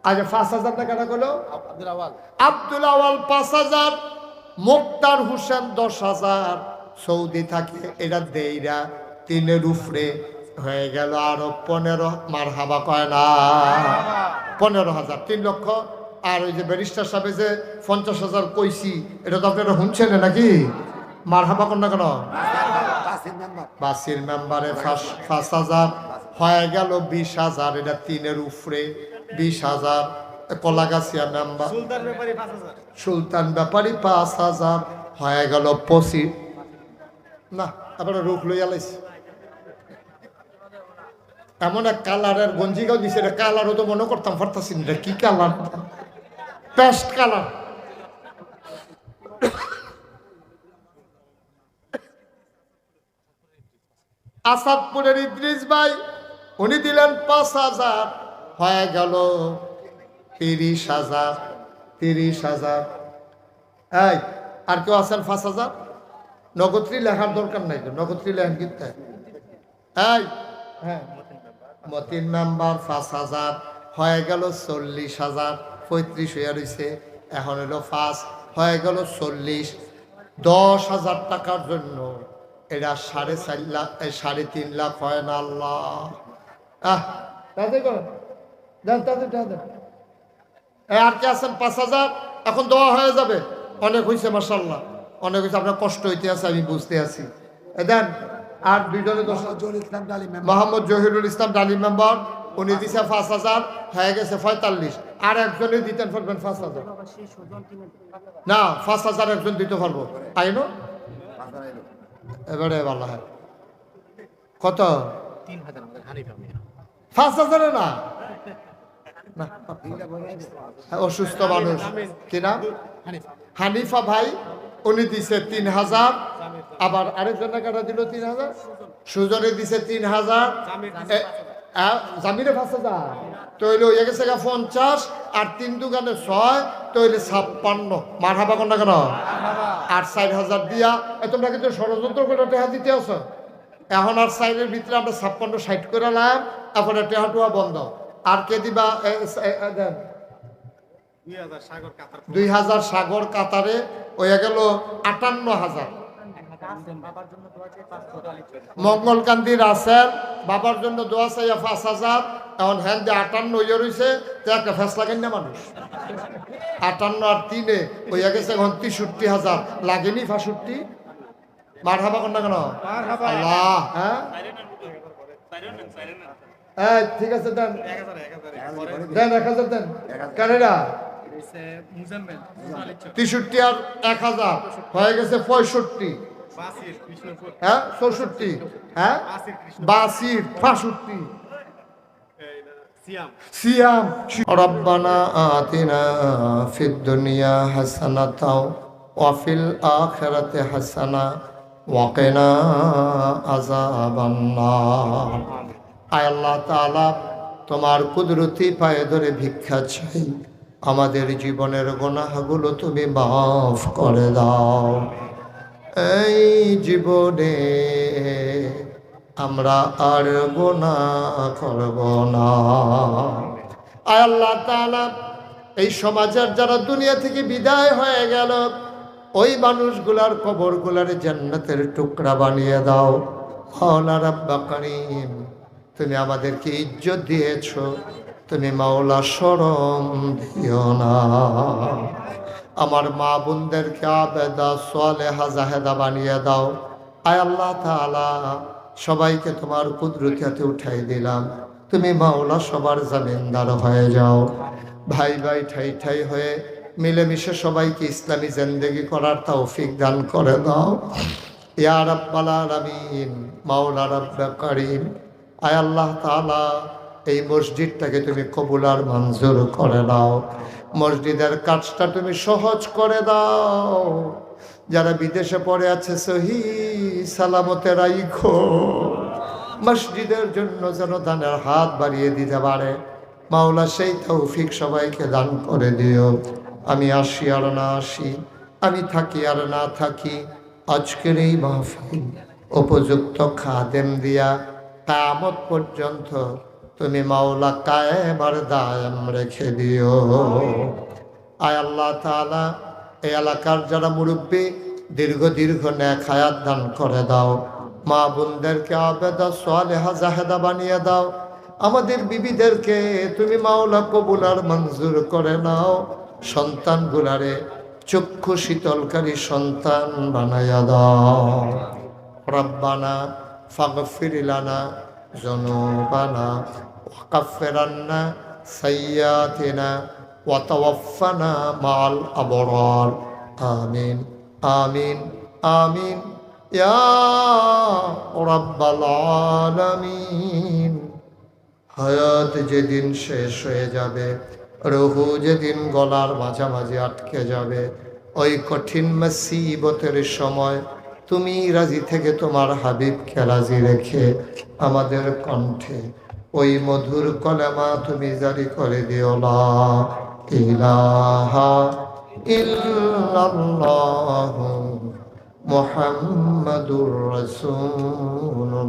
আচ্ছা 5,000 টাকাটা করলো আব্দুল আওয়াল 5,000, মুক্তার হোসেন 10,000, সৌদি থাকে এরা দেইরা 3-এর উপরে হয়ে গেল আরো 15। মারহাবা কয় না? 15,000, 3 লক্ষ। আর ওই যে ব্যারিস্টার সাহেব যে 50,000 কইছি, এটা তো আপনারা শুনছেন নাকি? মারহাবা কর না কেন? বাসির মেম্বারে 5,000, হয়ে গেল 20,000। এটা 3-এর উপরে 20,000। কলাগাছিয়া মেম্বার সুলতান ব্যাপারী 5,000, হয়ে গেল 25। না আপনারা রুখ লইয়া লাইছে। এমন এক কালারের গঞ্জিগাও দিছে, এটা কালারও তো মনে করতাম পারতাছি না কি কালার, পেস্ট কালার। আসাদপুরের ইদ্রিস ভাই, উনি দিলেন 5,000, হয়ে গেল 30,000। 30,000। এই আর কেউ আছেন 5,000? নগত্রী লেখার দরকার নাই, নগত্রী লেখান কিন্তু। এই হ্যাঁ মতিন মেম্বার 5,000 হয়ে গেল 40,000, 35 হয়ে রয়েছে। এখন হলো 5 হয়ে গেল 40, 10,000 টাকার জন্য এটা 4.5 লাখ 3.5 লাখ হয় না? আল্লাহ আর কি আছেন? 5,000 এখন দেওয়া হয়ে যাবে। অনেক হয়েছে মাশাআল্লাহ, অনেক হয়েছে। আপনার কষ্ট হইতে আছে, আমি বুঝতে আছি। দেন আর দুইজনে মোহাম্মদ জহিরুল ইসলাম ডালি মেম্বার, উনি দিছে 5,000, হয়ে গেছে 45। আর একজনে দিতেন পারবেন 5,000 না? 5,000 একজন দিতে পারবো। আইনো এবারে ভালো হয়। কত? 5,000 না? অসুস্থ মানুষ, কি নাম? হানিফা ভাই, উনি দিছে 3,000। আবার আরেকজন কাটা দিল 3,000, সুজনে দিছে 3,000, জামিরে 5,000, তৈলে হয়ে গেছে 50, আর 3 দোকানে 6, তৈলে 56। মারহাবা কোনটা কেন? আর 4,000 দিয়া তোমরা কিন্তু ষড়যন্ত্র করে টেহা দিতে আছো। এখন আর 4-এর ভিতরে আমরা 56 60 করে লাম, এখন টেহাটুয়া বন্ধ। আর কে দিবা? 2,000 সাগর কাতারে হয়ে গেল 58,000। মঙ্গলকান্দি রাসেল বাবার জন্য দোয়া চাইয়া 5,000। এখন হ্যান যে 58 হয়ে রয়েছে, তো একটা ফেস লাগেন না মানুষ? 58 আর 3 হইয়া গেছে এখন 63,000। লাগেনি 65? মারহাবা কোনটা কেন? আল্লাহ। হ্যাঁ ঠিক আছে, দেন দেন 1,000 দেন। কানেরা 63 আর 1,000 হয়ে গেছে 65। হ্যাঁ 64, হ্যাঁ 62, 65। সিয়াম। রব্বানা আতিনা ফিদ দুনিয়া হাসানাতাও ওয়া ফিল আখিরাতি হাসানা ওয়া কিনা আযাবান নার। আয় আল্লাহ তাআলা, তোমার কুদরতি পায়ে ধরে ভিক্ষা চাই, আমাদের জীবনের গুনাহগুলো তুমি মাফ করে দাও। এই জীবনে আমরা আর গুনাহ করব না। আয় আল্লাহ তাআলা, এই সমাজের যারা দুনিয়া থেকে বিদায় হয়ে গেল, ওই মানুষগুলার কবরগুলার জান্নাতের টুকরা বানিয়ে দাও। মাওলা রাব্বা কারীম, তুমি আমাদেরকে ইজ্জত দিয়েছো, তুমি মাওলা শরম দিও না। আমার মা বোনদেরকে আবেদা সালেহা জাহেদা বানিয়ে দাও। আয় আল্লাহ তাআলা, সবাইকে তোমার কুদরতে উঠাই দিলাম, তুমি মাওলা সবার জামিনদার হয়ে যাও। ভাই ভাই ঠাই ঠাই হয়ে মিলেমিশে সবাইকে ইসলামী জিন্দেগি করার তৌফিক দান করে দাও। ইয়া রাব্বাল আলামিন, মাওলা রাব্বে কারীম। আয় আল্লাহ তাআলা, এই মসজিদটাকে তুমি কবুল আর মঞ্জুর করে দাও। মসজিদের কাজটা তুমি সহজ করে দাও। যারা বিদেশে পড়ে আছে সহি সালামতে রাইখো। মসজিদের জন্য যেন দানের হাত বাড়িয়ে দিতে পারে, মাওলা সেই তৌফিক সবাইকে দান করে দিও। আমি আসি আর না আসি, আমি থাকি আর না থাকি, আজকের এই মাহফিল উপযুক্ত খাদেম দিয়া কিয়ামত পর্যন্ত তুমি মাওলা কায়েম আর দায়েম রেখে দিও। আয় আল্লাহ তাআলা, এই এলাকার যারা মুরব্বী, দীর্ঘ নেক হায়াত দান করে দাও। মা বোনদেরকে আবেদা সালেহা জাহেদা বানিয়ে দাও। আমাদের বিবিদেরকে তুমি মাওলা কবুল আর মঞ্জুর করে নাও। সন্তানগুলারে চক্ষু শীতলকারী সন্তান বানাইয়া দাও। রব্বানা ফাগফির লানা যুনুবানা ওয়া কাফির আন্না সাইয়্যাতিনা ওয়া তাওয়াফানা মা'আল আবরার। আমিন আমিন আমিন ইয়া রাব্বাল আলামিন। হায়াত যেদিন শেষ হয়ে যাবে, রুহু যেদিন গলার মাঝামাঝি আটকে যাবে, ওই কঠিন মুসিবতের সময় তুমি রাজি থেকে তোমার হাবিবকে রাজি রেখে আমাদের কণ্ঠে ওই মধুর কলেমা তুমি জারি করে দিও, লা ইলাহা ইল্লাল্লাহু মুহাম্মাদুর রাসূলুল্লাহ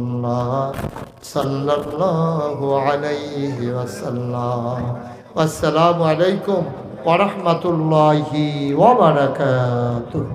সাল্লাল্লাহু আলাইহি ওয়াসাল্লাম। আসসালামু আলাইকুম ওয়া রাহমাতুল্লাহি ওয়া বারাকাতুহু।